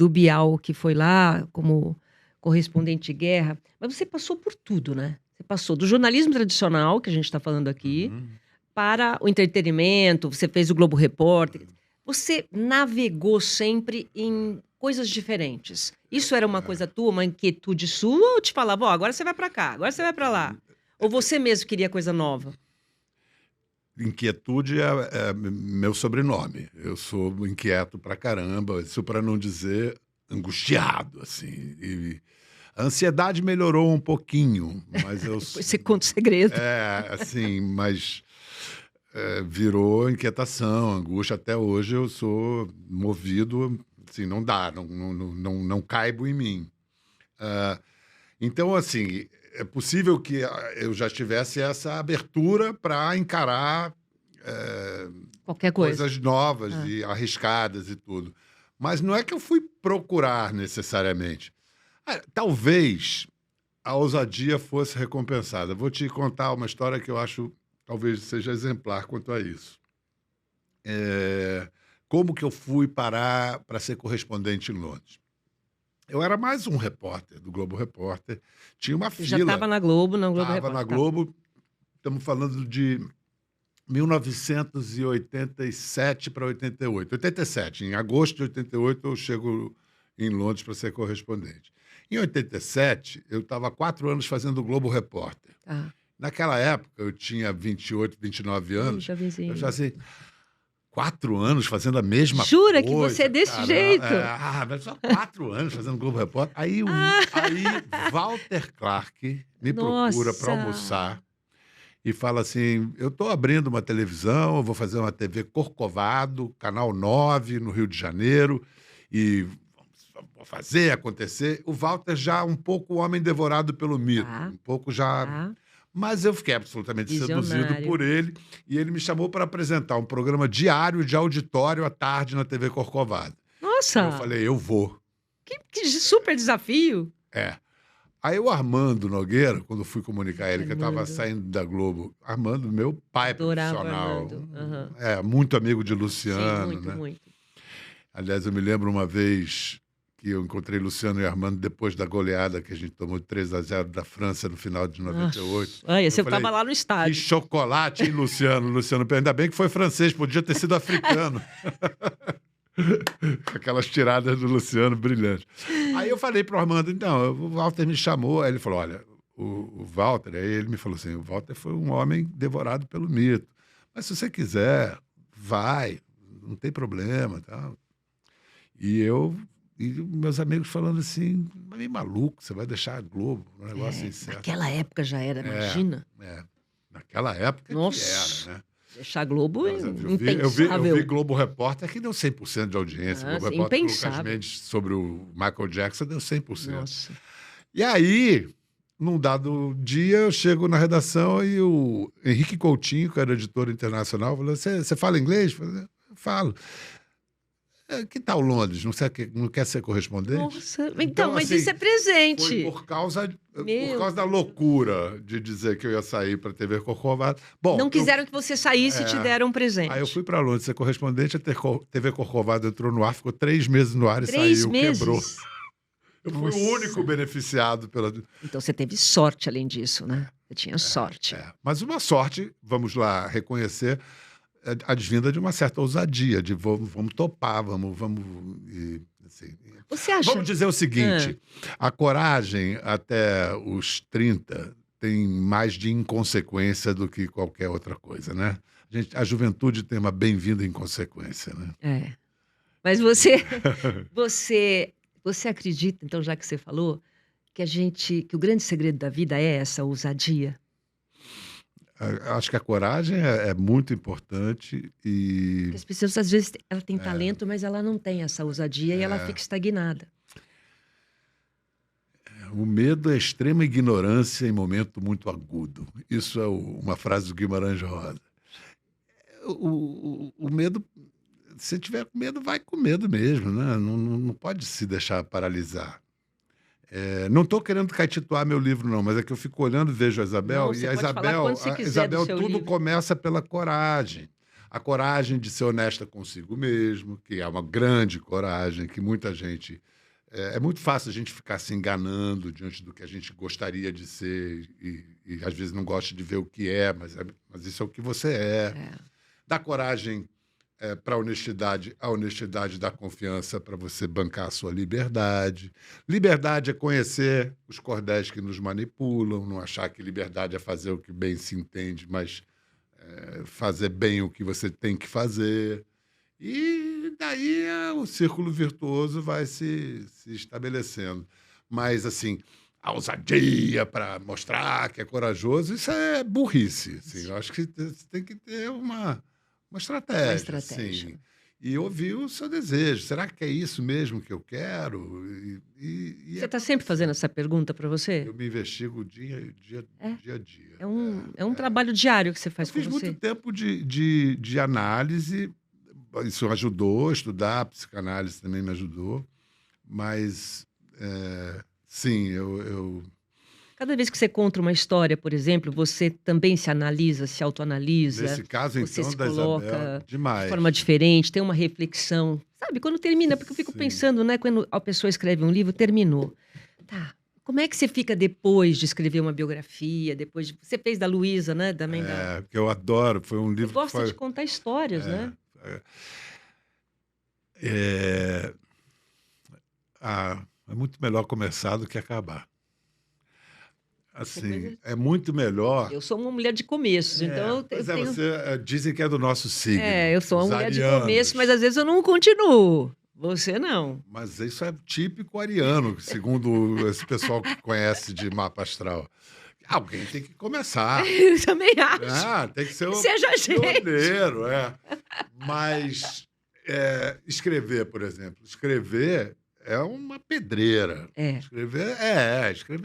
Bial, que foi lá como correspondente de guerra, mas você passou por tudo, né? Você passou do jornalismo tradicional, que a gente está falando aqui, Uhum. para o entretenimento, você fez o Globo Repórter. Você navegou sempre em coisas diferentes. Isso era uma coisa tua, uma inquietude sua, ou te falava, ó, agora você vai pra cá, agora você vai pra lá? Ou você mesmo queria coisa nova? Inquietude é meu sobrenome. Eu sou inquieto pra caramba, isso para não dizer angustiado, assim. E a ansiedade melhorou um pouquinho, mas eu... Depois você conta o segredo. Assim, mas virou inquietação, angústia. Até hoje eu sou movido, assim, não dá, não caibo em mim. Então, assim, é possível que eu já tivesse essa abertura para encarar Qualquer coisa. coisas novas e arriscadas e tudo. Mas não é que eu fui procurar necessariamente. Talvez a ousadia fosse recompensada. Vou te contar uma história que eu acho talvez seja exemplar quanto a isso. Como que eu fui parar para ser correspondente em Londres? Eu era mais um repórter do Globo Repórter. Tinha uma Você já fila. estava na Globo Estava Repórter. na Globo. Estamos falando de 1987 para 88. 87. Em agosto de 88, eu chego em Londres para ser correspondente. Em 87, eu estava há 4 anos fazendo o Globo Repórter. Naquela época, eu tinha 28, 29 anos. Jovenzinho. Eu já assim, 4 anos fazendo a mesma coisa. Jura que você é desse jeito? Mas só 4 anos fazendo Globo Repórter. Aí Walter Clark me procura para almoçar e fala assim, eu estou abrindo uma televisão, eu vou fazer uma TV Corcovado, Canal 9, no Rio de Janeiro, e vou fazer acontecer. O Walter já um pouco homem devorado pelo mito, um pouco já... Mas eu fiquei absolutamente seduzido por ele, e ele me chamou para apresentar um programa diário de auditório à tarde na TV Corcovado. Nossa! Eu falei, eu vou. Que super desafio! Aí o Armando Nogueira, quando eu fui comunicar a ele que eu estava saindo da Globo, Armando, meu pai profissional, muito amigo de Luciano. Sim, muito. Aliás, eu me lembro uma vez que eu encontrei Luciano e Armando depois da goleada que a gente tomou de 3-0 da França no final de 98. Você estava lá no estádio. Que chocolate, hein, Luciano? Luciano, ainda bem que foi francês, podia ter sido africano. Aquelas tiradas do Luciano brilhantes. Aí eu falei pro Armando, então, o Walter me chamou, aí ele falou, olha, o Walter, aí ele me falou assim, o Walter foi um homem devorado pelo mito, mas se você quiser, vai, não tem problema, tal. E meus amigos falando assim, meio maluco, você vai deixar a Globo, um negócio assim. Naquela época já era, imagina. Naquela época Nossa. Que era, né? Deixar a Globo impensável. Eu vi Globo Repórter que deu 100% de audiência. Globo Repórter com o Lucas Mendes sobre o Michael Jackson deu 100%. Nossa. E aí, num dado dia, eu chego na redação e o Henrique Coutinho, que era editor internacional, falou, você fala inglês? Eu falei, falo. Que tal Londres? Não quer ser correspondente? Nossa, então mas assim, isso é presente. Foi por causa da loucura de dizer que eu ia sair para a TV Corcovado. Bom, não quiseram que você saísse e te deram um presente. Aí eu fui para Londres ser correspondente, a TV Corcovado entrou no ar, ficou 3 meses no ar e 3 saiu, meses? Quebrou. Eu fui o único beneficiado pela... Então você teve sorte além disso, né? Você tinha sorte. Mas uma sorte, vamos lá reconhecer, advinda de uma certa ousadia, de vamos topar, vamos assim. Você acha? Vamos dizer o seguinte, a coragem até os 30 tem mais de inconsequência do que qualquer outra coisa, né? A juventude tem uma bem-vinda inconsequência, né? Mas você acredita, então, já que você falou, que o grande segredo da vida é essa ousadia? Acho que a coragem é muito importante e... Porque as pessoas, às vezes, ela tem talento, mas ela não tem essa ousadia e ela fica estagnada. O medo é extrema ignorância em momento muito agudo. Isso é uma frase do Guimarães Rosa. O medo, se tiver com medo, vai com medo mesmo, né? Não pode se deixar paralisar. Não estou querendo caetituar meu livro, não, mas é que eu fico olhando e vejo a Isabel, e a Isabel tudo livro. Começa pela coragem. A coragem de ser honesta consigo mesmo, que é uma grande coragem, que muita gente... É muito fácil a gente ficar se enganando diante do que a gente gostaria de ser e às vezes não gosta de ver o que é, mas isso é o que você é. Da coragem para a honestidade da confiança para você bancar a sua liberdade. Liberdade é conhecer os cordéis que nos manipulam, não achar que liberdade é fazer o que bem se entende, mas fazer bem o que você tem que fazer. E daí o círculo virtuoso vai se estabelecendo. Mas, assim, a ousadia para mostrar que é corajoso, isso é burrice. Assim. Eu acho que você tem que ter uma Uma estratégia, estratégia. assim. E ouvir o seu desejo. Será que é isso mesmo que eu quero? E Você é está sempre fazendo essa pergunta para você? eu me investigo É. dia a dia. É um trabalho diário que você Eu faz com fiz muito você? tempo de análise, isso ajudou, estudar psicanálise também me ajudou, mas, sim, eu Cada vez que você conta uma história, por exemplo, você também se analisa, se autoanalisa, nesse caso, você então, se da Isabel, coloca de forma demais. diferente, tem uma reflexão. Sabe, quando termina, porque eu fico Sim. pensando, né, quando a pessoa escreve um livro, terminou. Tá, como é que você fica depois de escrever uma biografia, você fez da Luísa, né, também da... Que eu adoro, foi um Você livro que gosta de foi contar histórias, é, né? é, é, é muito melhor começar do que acabar. Depois Assim, é muito melhor. eu sou uma mulher de começos, então eu Pois é, tenho... você dizem que é do nosso signo, Eu sou uma os mulher de começo, mas arianos. às vezes eu não continuo. Você não. Mas isso é típico ariano, segundo esse pessoal que conhece de mapa astral. Alguém tem que começar. Eu também acho. Tem que ser o Seja a gente. pioneiro, Mas escrever, por exemplo, escrever é uma pedreira. É. Escrever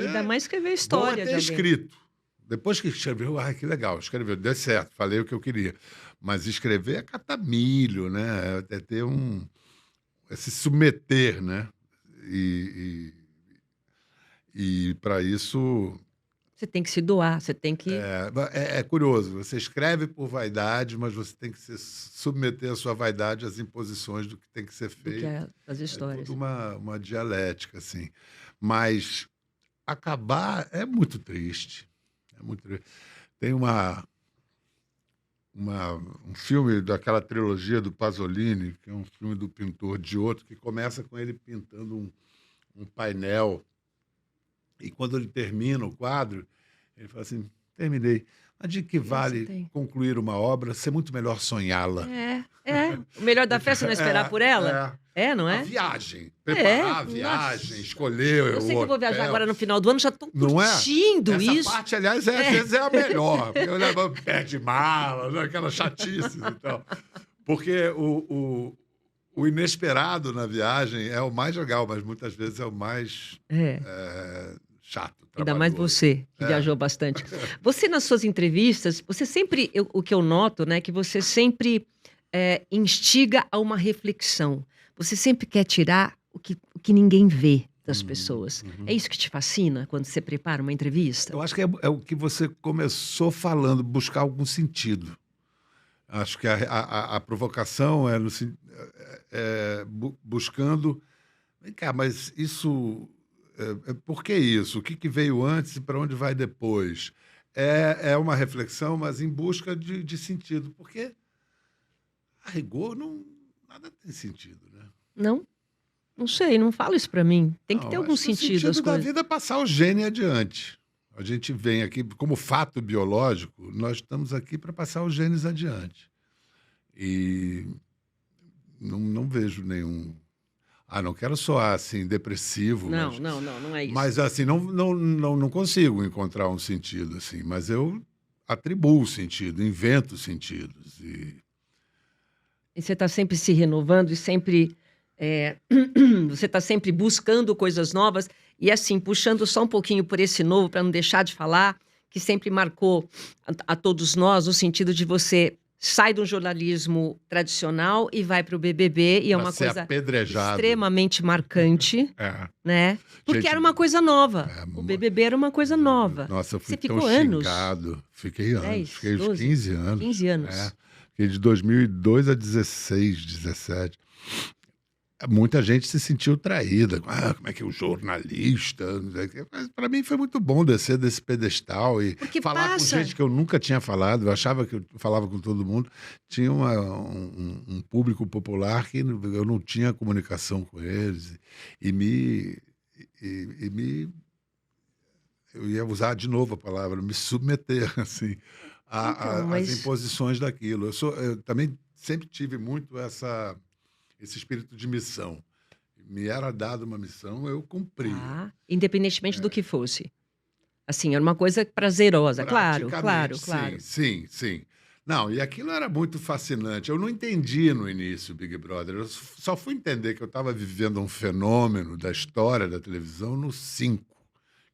Ainda mais escrever a bom é história de ter alguém. escrito. Depois que escreveu, que legal, escreveu, deu certo, falei o que eu queria. Mas escrever é catar milho, né? É ter é se submeter, né? E para isso Você tem que se doar, você tem que... é curioso. Você escreve por vaidade, mas você tem que se submeter a sua vaidade às imposições do que tem que ser Do que feito. as É histórias. tudo uma dialética, assim. Mas acabar é muito triste. É muito triste. Tem um filme daquela trilogia do Pasolini, que é um filme do pintor Giotto, que começa com ele pintando um painel. E quando ele termina o quadro, ele fala assim: terminei. Mas de que Você vale tem. concluir uma obra, ser muito melhor sonhá-la? O melhor da festa é não esperar por ela? Não A é? viagem, preparar a Nossa. viagem, escolher Eu sei o que eu vou viajar hotel. agora no final do ano, já estou Não é? curtindo Essa isso. parte, aliás, às vezes é a melhor. Porque eu levo pé de mala, né? Aquelas chatices e tal. Porque o inesperado na viagem é o mais legal, mas muitas vezes é o mais chato, Ainda mais trabalhoso. você, que viajou bastante. Você, nas suas entrevistas, você sempre, o que eu noto, né, que você sempre instiga a uma reflexão. Você sempre quer tirar o que ninguém vê das pessoas. É isso que te fascina quando você prepara uma entrevista? Eu acho que é o que você começou falando, buscar algum sentido. Acho que a provocação é buscando... Vem cá, mas isso... por que isso? O que veio antes e para onde vai depois? É uma reflexão, mas em busca de sentido. Porque, a rigor, nada tem sentido, né? Não? Não sei, não fala isso pra mim. Tem que Não, ter algum acho que sentido as o sentido da coisas. vida é passar o gene adiante. A gente vem aqui, como fato biológico, nós estamos aqui para passar os genes adiante. E não vejo nenhum... não quero soar assim, depressivo, Não é isso. mas assim, não consigo encontrar um sentido assim, mas eu atribuo sentido, invento sentidos. E você está sempre se renovando e sempre... você está sempre buscando coisas novas e assim, puxando só um pouquinho por esse novo, para não deixar de falar, que sempre marcou a todos nós, no sentido de você sai de um jornalismo tradicional e vai para o BBB, e é Pra uma ser coisa apedrejado. extremamente marcante, né? Porque Gente, era uma coisa nova. O BBB era uma coisa nova. Nossa, eu fui Você tão ficou anos? xingado. Fiquei anos, 10, fiquei uns 12, 15 anos. 15 anos. Fiquei de 2002 a 16, 17. muita gente se sentiu traída. Como é que é o jornalista? Não sei o quê. Mas para mim foi muito bom descer desse pedestal e Porque falar com passa. gente que eu nunca tinha falado. Eu achava que eu falava com todo mundo. Tinha um público popular que eu não tinha comunicação com eles. E me, e me eu ia usar de novo a palavra, me submeter assim Então, às mas imposições daquilo. Eu também sempre tive muito esse espírito de missão. Me era dada uma missão, eu cumpria. tá, independentemente do que fosse. Assim, era uma coisa prazerosa. Claro, Praticamente, claro, sim, claro. sim, sim. Não, e aquilo era muito fascinante. Eu não entendi no início o Big Brother. Eu só fui entender que eu estava vivendo um fenômeno da história da televisão no 5,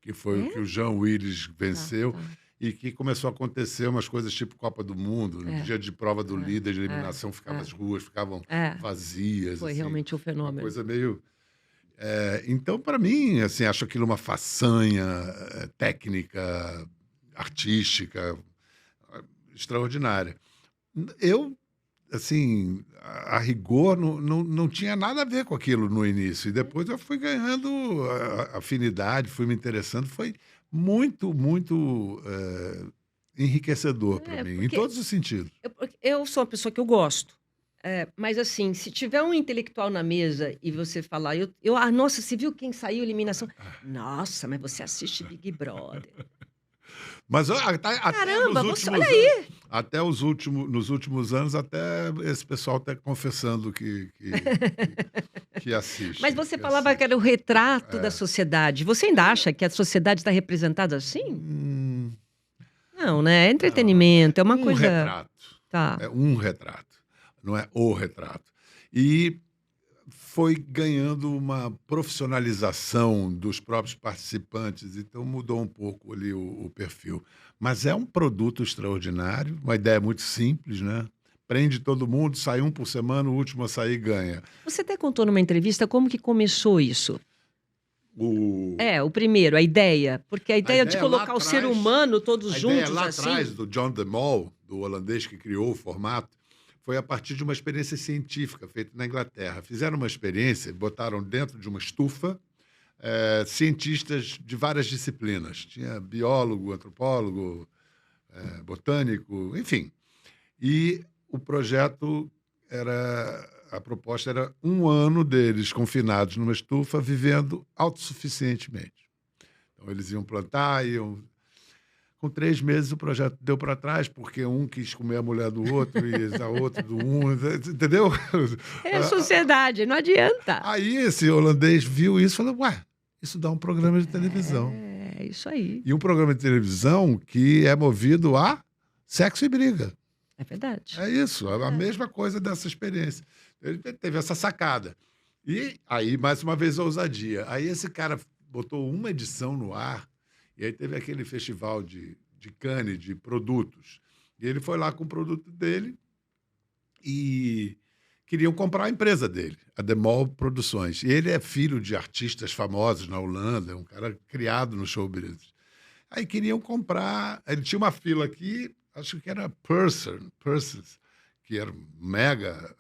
que foi o É? que o Jean Willis Tá, venceu tá. e que começou a acontecer umas coisas tipo Copa do Mundo. No É, dia de prova do líder de é, eliminação, as ruas ficavam é, é. vazias, Foi assim, realmente um uma fenômeno. coisa meio. Então, para mim, assim, acho aquilo uma façanha técnica, artística, extraordinária. Eu, assim, a rigor, não tinha nada a ver com aquilo no início. E depois eu fui ganhando afinidade, fui me interessando. Foi muito, muito enriquecedor para É, mim, em porque todos os sentidos. eu sou uma pessoa que eu gosto. Mas assim, se tiver um intelectual na mesa e você falar, nossa, você viu quem saiu eliminação? Nossa, mas você assiste Big Brother. Mas ó, até nos Caramba, você olha últimos anos, aí. nos últimos anos, até esse pessoal está confessando que Mas assiste, você que falava que era o assiste. retrato da sociedade. Você ainda acha que a sociedade está representada assim? Hum, Não, né? É não, entretenimento, é uma coisa. retrato. Tá. É um retrato, não é o retrato. E foi ganhando uma profissionalização dos próprios participantes, então mudou um pouco ali o perfil. Mas é um produto extraordinário, uma ideia muito simples, né? Prende todo mundo, sai um por semana, o último a sair ganha. Você até contou numa entrevista como que começou isso. O, O primeiro, a ideia. Porque a a ideia de ideia lá colocar o ser atrás, humano todos a ideia juntos lá assim. atrás do John de Mol, do holandês que criou o formato, foi a partir de uma experiência científica feita na Inglaterra. Fizeram uma experiência, botaram dentro de uma estufa cientistas de várias disciplinas. Tinha biólogo, antropólogo, botânico, enfim. E o projeto a proposta era 1 ano deles confinados numa estufa, vivendo autossuficientemente. Então, eles iam plantar, com 3 meses o projeto deu para trás, porque um quis comer a mulher do outro e a outra do um, entendeu? É a sociedade, não adianta. Aí esse holandês viu isso e falou, ué, isso dá um programa de televisão. É isso aí. E um programa de televisão que é movido a sexo e briga. É verdade. É isso, a mesma coisa dessa experiência. Ele teve essa sacada. E aí, mais uma vez, a ousadia. Aí esse cara botou uma edição no ar, e aí teve aquele festival de Cannes, de produtos. E ele foi lá com o produto dele e queriam comprar a empresa dele, a Demol Produções. E ele é filho de artistas famosos na Holanda, é um cara criado no show business. Aí queriam comprar, ele tinha uma fila aqui, acho que era Persons, que era mega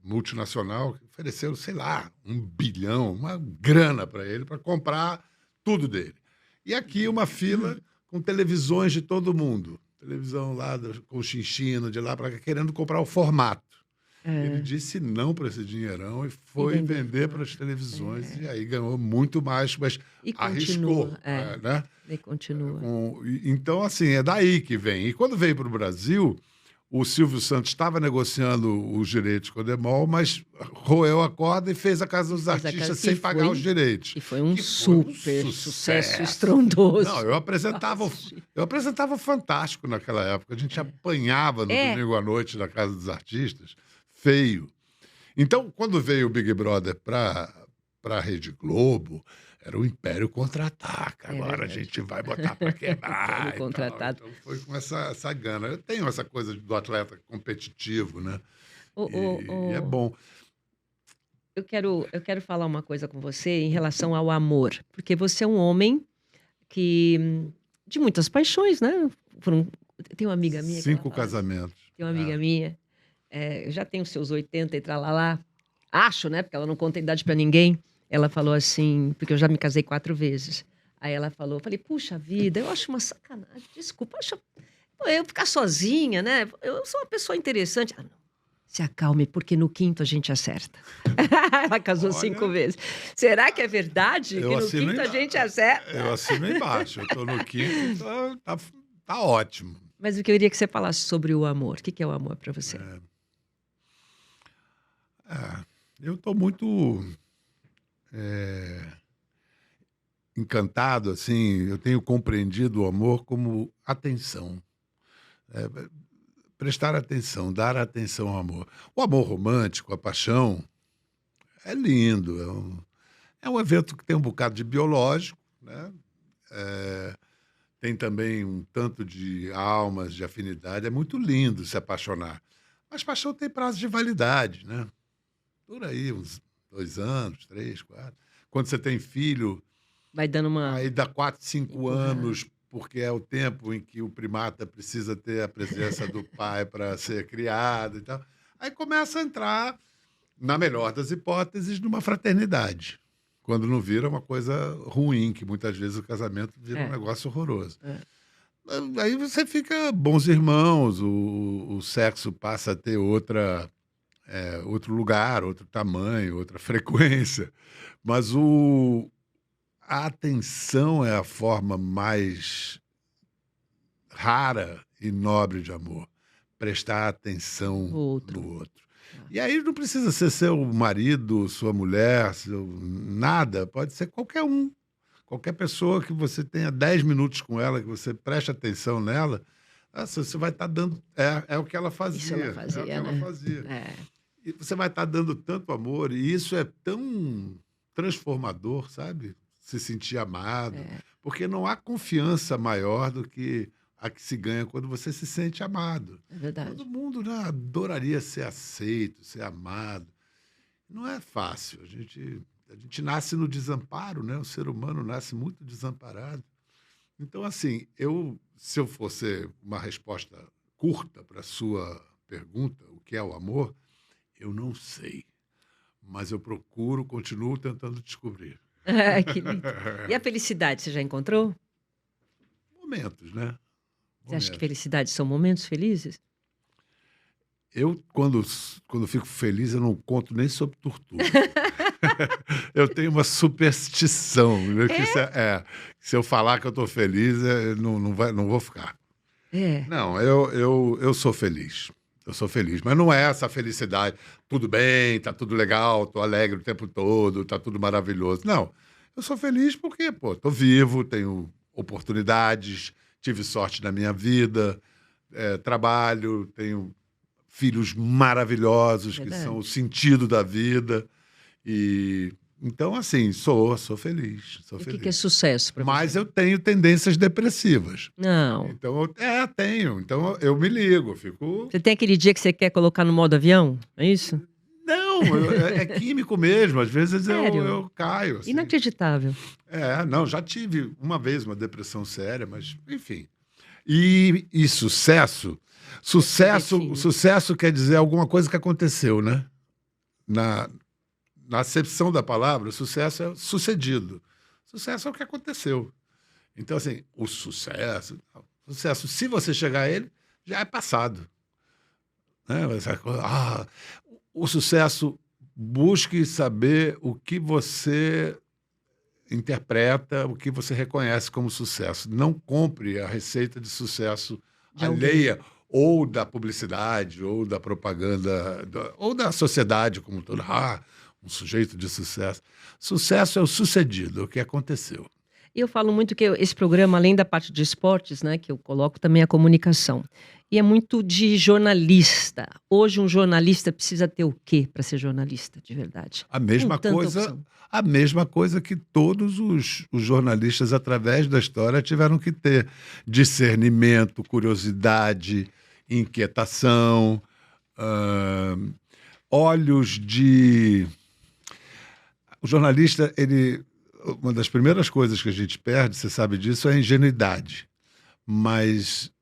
multinacional, que ofereceu, sei lá, 1 bilhão, uma grana para ele, para comprar tudo dele. E aqui uma fila com televisões de todo mundo. Televisão lá com Chinchino, de lá para cá, querendo comprar o formato. Ele disse não para esse dinheirão e foi vender para as televisões. E aí ganhou muito mais, mas E arriscou. continua. Né? E continua. Então, assim, é daí que vem. E quando veio para o Brasil, o Silvio Santos estava negociando os direitos com a Demol, mas roeu a corda e fez a Casa dos Artistas sem pagar os direitos. E foi um Que foi um super sucesso sucesso. estrondoso. Não, eu apresentava o Fantástico naquela época. A gente apanhava no domingo à noite na Casa dos Artistas, feio. Então, quando veio o Big Brother para a Rede Globo, era o Império Contra-Ataca. Agora a gente vai botar para quebrar. Império Contra-Ataca. Então foi com essa gana. Eu tenho essa coisa do atleta competitivo, né? E é bom. Eu quero falar uma coisa com você em relação ao amor, porque você é um homem de muitas paixões, né? Tem uma amiga minha que ela 5 fala, casamentos. tem uma amiga minha, já tem os seus 80 e tralalá, acho, né? Porque ela não conta a idade pra ninguém. Ela falou assim, porque eu já me casei 4 vezes. Aí ela falou, eu falei, puxa vida, eu acho uma sacanagem, desculpa, eu ficar sozinha, né? Eu sou uma pessoa interessante. Ah, não. Se acalme, porque no quinto a gente acerta. Ela casou 5 Olha, vezes. Será que é verdade que eu no assino, quinto a gente eu acerta? assino embaixo. Eu estou no quinto, tá ótimo. Mas eu queria que você falasse sobre o amor. O que que é o amor para você? É, eu estou muito encantado, assim, eu tenho compreendido o amor como atenção. É, prestar atenção, dar atenção ao amor. O amor romântico, a paixão, é lindo. É um evento que tem um bocado de biológico, né? É, tem também um tanto de almas, de afinidade. É muito lindo se apaixonar. Mas paixão tem prazo de validade, né? Por aí, uns 2 anos, 3, 4. Quando você tem filho, Vai dando uma aí dá 4, 5 empurrada. anos, porque é o tempo em que o primata precisa ter a presença do pai para ser criado e tal. Aí começa a entrar, na melhor das hipóteses, numa fraternidade. Quando não vira uma coisa ruim, que muitas vezes o casamento vira um É, negócio horroroso. é. Aí você fica bons irmãos, o sexo passa a ter outro lugar, outro tamanho, outra frequência. Mas a atenção é a forma mais rara e nobre de amor. Prestar atenção Outro. no outro. Tá. E aí não precisa ser seu marido, sua mulher, nada. Pode ser qualquer um. Qualquer pessoa que você tenha 10 minutos com ela, que você preste atenção nela, você vai estar dando. É o que ela Isso ela fazia. É o que fazia, ela né? fazia. É, E você vai estar dando tanto amor, e isso é tão transformador, sabe? Se sentir amado. é, Porque não há confiança maior do que a que se ganha quando você se sente amado. é Todo verdade. mundo, né, adoraria ser aceito, ser amado. Não é fácil. A gente nasce no desamparo, né? O ser humano nasce muito desamparado. Então, assim, se eu fosse uma resposta curta para a sua pergunta, o que é o amor, eu não sei. Mas eu procuro, continuo tentando descobrir. Que lindo. E a felicidade, você já encontrou? Momentos, né? Você acha que Momentos. felicidade são momentos felizes? Quando fico feliz, eu não conto nem sobre tortura. Eu tenho uma superstição, né, que É? se eu falar que eu estou feliz, não vou ficar. É, Não, eu sou feliz. Eu sou feliz, mas não é essa felicidade. Tudo bem, tá tudo legal, tô alegre o tempo todo, tá tudo maravilhoso. Não, eu sou feliz porque, pô, tô vivo, tenho oportunidades, tive sorte na minha vida, trabalho, tenho filhos maravilhosos que são o verdade. sentido da vida. E então, assim, sou feliz, sou E o que que é feliz. sucesso para Mas você? eu tenho tendências depressivas. Não. Então, tenho. Então, eu me ligo, fico. Você tem aquele dia que você quer colocar no modo avião? É isso? Não, é químico mesmo. Às vezes Sério? eu caio, assim. Inacreditável. Não, já tive uma vez uma depressão séria, mas, enfim. E sucesso? Você Sucesso, define. sucesso quer dizer alguma coisa que aconteceu, né? Na, na acepção da palavra, sucesso é sucedido. Sucesso é o que aconteceu. Então, assim, sucesso, se você chegar a ele, já é passado. Né? O sucesso, busque saber o que você interpreta, o que você reconhece como sucesso. Não compre a receita de sucesso De alguém. alheia ou da publicidade, ou da propaganda, ou da sociedade como um todo. Um sujeito de sucesso. Sucesso é o sucedido, o que aconteceu. E eu falo muito que esse programa, além da parte de esportes, né, que eu coloco também a comunicação. E é muito de jornalista. Hoje um jornalista precisa ter o quê para ser jornalista, de verdade? A Com mesma tanta coisa, opção. a mesma coisa que todos os jornalistas, através da história, tiveram que ter: discernimento, curiosidade, inquietação, ah, olhos de. O jornalista, uma das primeiras coisas que a gente perde, você sabe disso, é a ingenuidade. Mas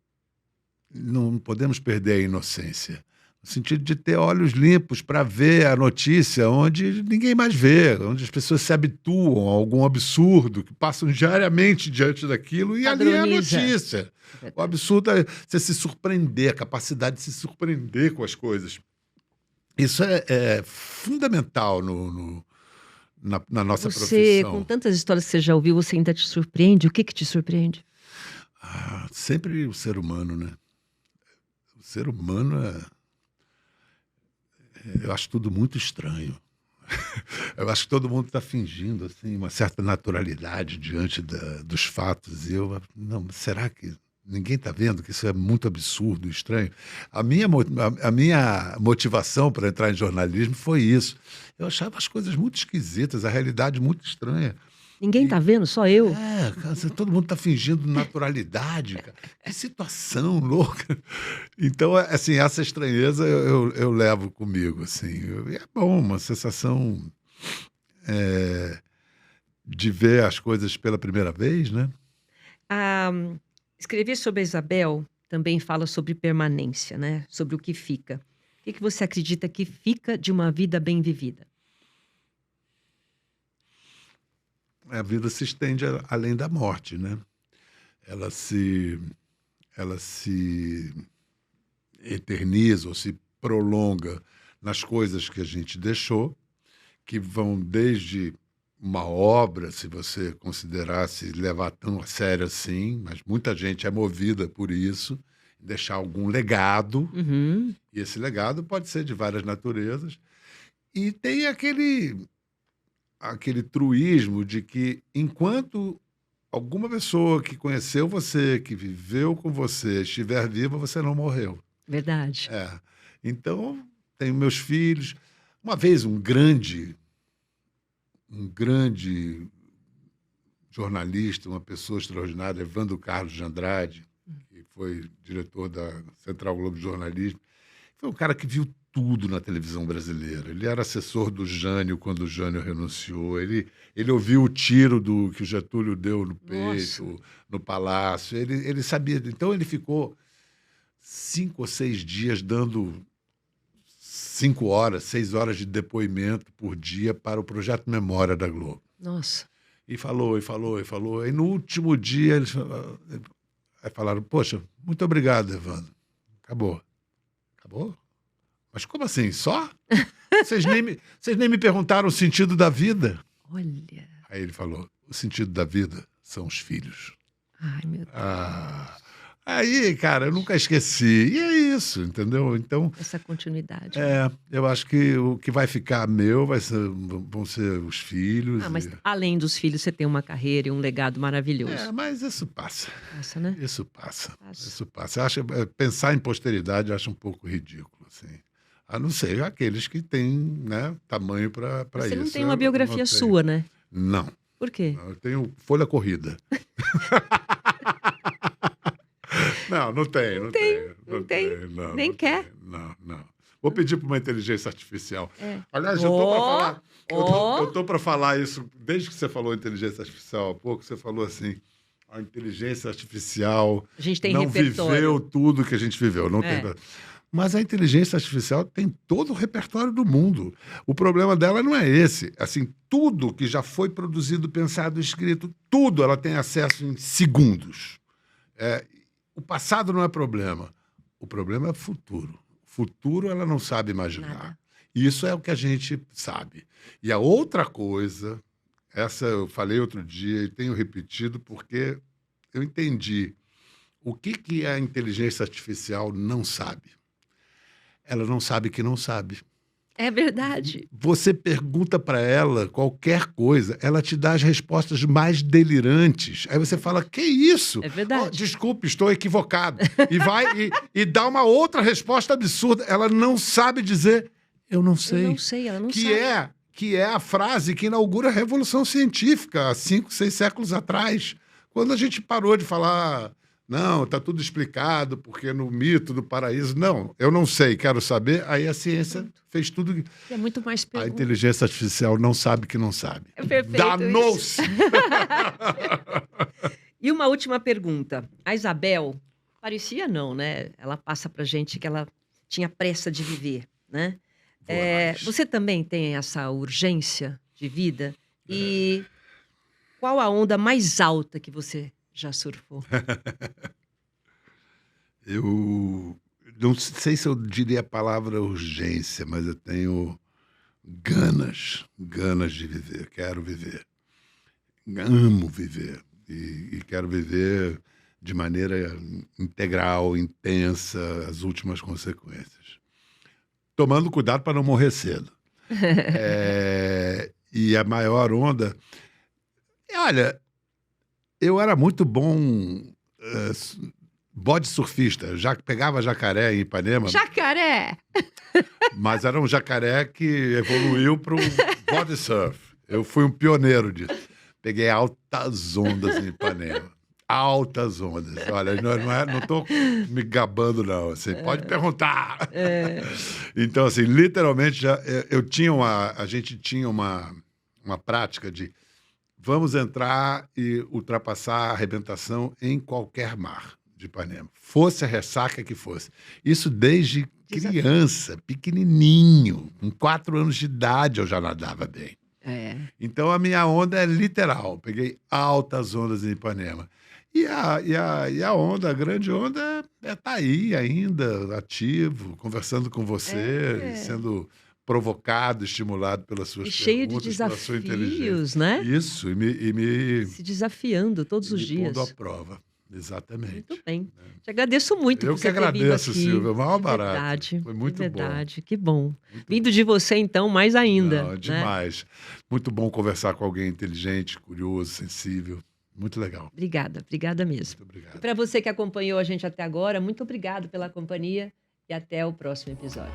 não podemos perder a inocência. No sentido de ter olhos limpos para ver a notícia onde ninguém mais vê, onde as pessoas se habituam a algum absurdo, que passam diariamente diante daquilo, e ali é a Padroniza. notícia. É O verdade. absurdo é você se surpreender, a capacidade de se surpreender com as coisas. Isso é fundamental na nossa Você, com profissão. tantas histórias que você já ouviu, você ainda te surpreende? O que que te surpreende? Sempre o ser humano, né? O ser humano eu acho tudo muito estranho. Eu acho que todo mundo está fingindo assim, uma certa naturalidade diante dos fatos. E eu, não, será que ninguém está vendo que isso é muito absurdo, estranho? A minha motivação para entrar em jornalismo foi isso. Eu achava as coisas muito esquisitas, a realidade muito estranha. Ninguém tá vendo, só eu? Cara, todo mundo está fingindo naturalidade, cara. Que situação louca. Então, assim, essa estranheza eu levo comigo, assim. E é bom, uma sensação de ver as coisas pela primeira vez, né? Ah, escrever sobre a Isabel também fala sobre permanência, né? Sobre o que fica. O que que você acredita que fica de uma vida bem vivida? A vida se estende além da morte, né? Ela se, ela se eterniza ou se prolonga nas coisas que a gente deixou, que vão desde uma obra, se você considerasse levar tão a sério assim, mas muita gente é movida por isso, deixar algum legado, Uhum. e esse legado pode ser de várias naturezas, e tem aquele truísmo de que enquanto alguma pessoa que conheceu você, que viveu com você, estiver viva, você não morreu. Verdade. É. Então, tenho meus filhos. Uma vez um grande jornalista, uma pessoa extraordinária, Evandro Carlos de Andrade, que foi diretor da Central Globo de Jornalismo, foi um cara que viu tudo na televisão brasileira. Ele era assessor do Jânio quando o Jânio renunciou. Ele ouviu o tiro que o Getúlio deu no Nossa. peito, no Palácio. Ele sabia. Então, ele ficou 5 ou 6 dias dando 5 horas, 6 horas de depoimento por dia para o Projeto Memória da Globo. Nossa. E falou, e falou, e falou. E no último dia eles falaram, poxa, muito obrigado, Evandro. Acabou. Acabou? Mas como assim? Só? Vocês nem me perguntaram o sentido da vida. Olha. Aí ele falou, o sentido da vida são os filhos. Ai, meu Deus. Aí, cara, eu nunca esqueci. E é isso, entendeu? Então, Essa continuidade. eu acho que o que vai ficar meu vão ser os filhos. Mas além dos filhos, você tem uma carreira e um legado maravilhoso. Mas isso passa. Passa, né? Isso passa. Passa. Isso passa. Pensar em posteridade eu acho um pouco ridículo, assim. A não ser aqueles que têm, né, tamanho para isso. Você não tem uma Eu biografia não tenho. sua, né? Não. Por quê? Eu tenho folha corrida. Não tem. Não tem. Não, Nem não quer. tem. Não. Vou pedir para uma inteligência artificial. É. Aliás, eu estou para Ó, falar. ó. Eu tô para falar isso desde que você falou inteligência artificial há pouco. Você falou assim: a inteligência artificial A gente tem não repertório. viveu tudo que a gente viveu. Não tem. Mas a inteligência artificial tem todo o repertório do mundo. O problema dela não é esse. Assim, tudo que já foi produzido, pensado, escrito, tudo ela tem acesso em segundos. O passado não é problema. O problema é o futuro. O futuro ela não sabe imaginar. Nada. Isso é o que a gente sabe. E a outra coisa, essa eu falei outro dia e tenho repetido porque eu entendi o que a inteligência artificial não sabe. Ela não sabe que não sabe. É verdade. Você pergunta para ela qualquer coisa, ela te dá as respostas mais delirantes. Aí você fala, que isso? É verdade. Oh, desculpe, estou equivocado. E vai e dá uma outra resposta absurda. Ela não sabe dizer, eu não sei. Eu não sei, ela não sabe. Que é a frase que inaugura a Revolução Científica, há 5, 6 séculos atrás. Quando a gente parou de falar, não, está tudo explicado, porque no mito do paraíso... Não, eu não sei, quero saber. Aí a ciência fez tudo. É muito mais A pergunta. inteligência artificial não sabe que não sabe. É perfeito Danou-se! E uma última pergunta. A Isabel, parecia não, né? Ela passa pra gente que ela tinha pressa de viver, né? Voa mais. Você também tem essa urgência de vida? E qual a onda mais alta que você já surfou? Eu não sei se eu diria a palavra urgência, mas eu tenho ganas de viver, quero viver. Amo viver e quero viver de maneira integral, intensa, as últimas consequências. Tomando cuidado para não morrer cedo. E a maior onda... Olha, eu era muito bom bode surfista. Já pegava jacaré em Ipanema, Jacaré! mas era um jacaré que evoluiu para um body surf. Eu fui um pioneiro disso. Peguei altas ondas em Ipanema. Altas ondas. Olha, não estou me gabando, não. Você pode perguntar. Então, assim, literalmente, a gente tinha uma prática de vamos entrar e ultrapassar a arrebentação em qualquer mar de Ipanema. Fosse a ressaca que fosse. Isso desde criança, pequenininho. Com 4 anos de idade eu já nadava bem. Então a minha onda é literal. Peguei altas ondas em Ipanema. E a onda, a grande onda, tá aí ainda, ativo, conversando com você, sendo provocado, estimulado pelas suas E cheio de perguntas, pela sua inteligência. desafios, né? Isso, e Se desafiando todos os me dias. pondo à prova. Exatamente. Muito bem. Te agradeço muito Eu por que você ter vindo agradeço, aqui. Silvia. Maior De barato. verdade, Foi muito de verdade. Que bom. Muito Vindo de você, então, mais ainda. Não, né? demais. Muito bom conversar com alguém inteligente, curioso, sensível. Muito legal. Obrigada mesmo. Muito obrigado. E para você que acompanhou a gente até agora, muito obrigado pela companhia e até o próximo episódio.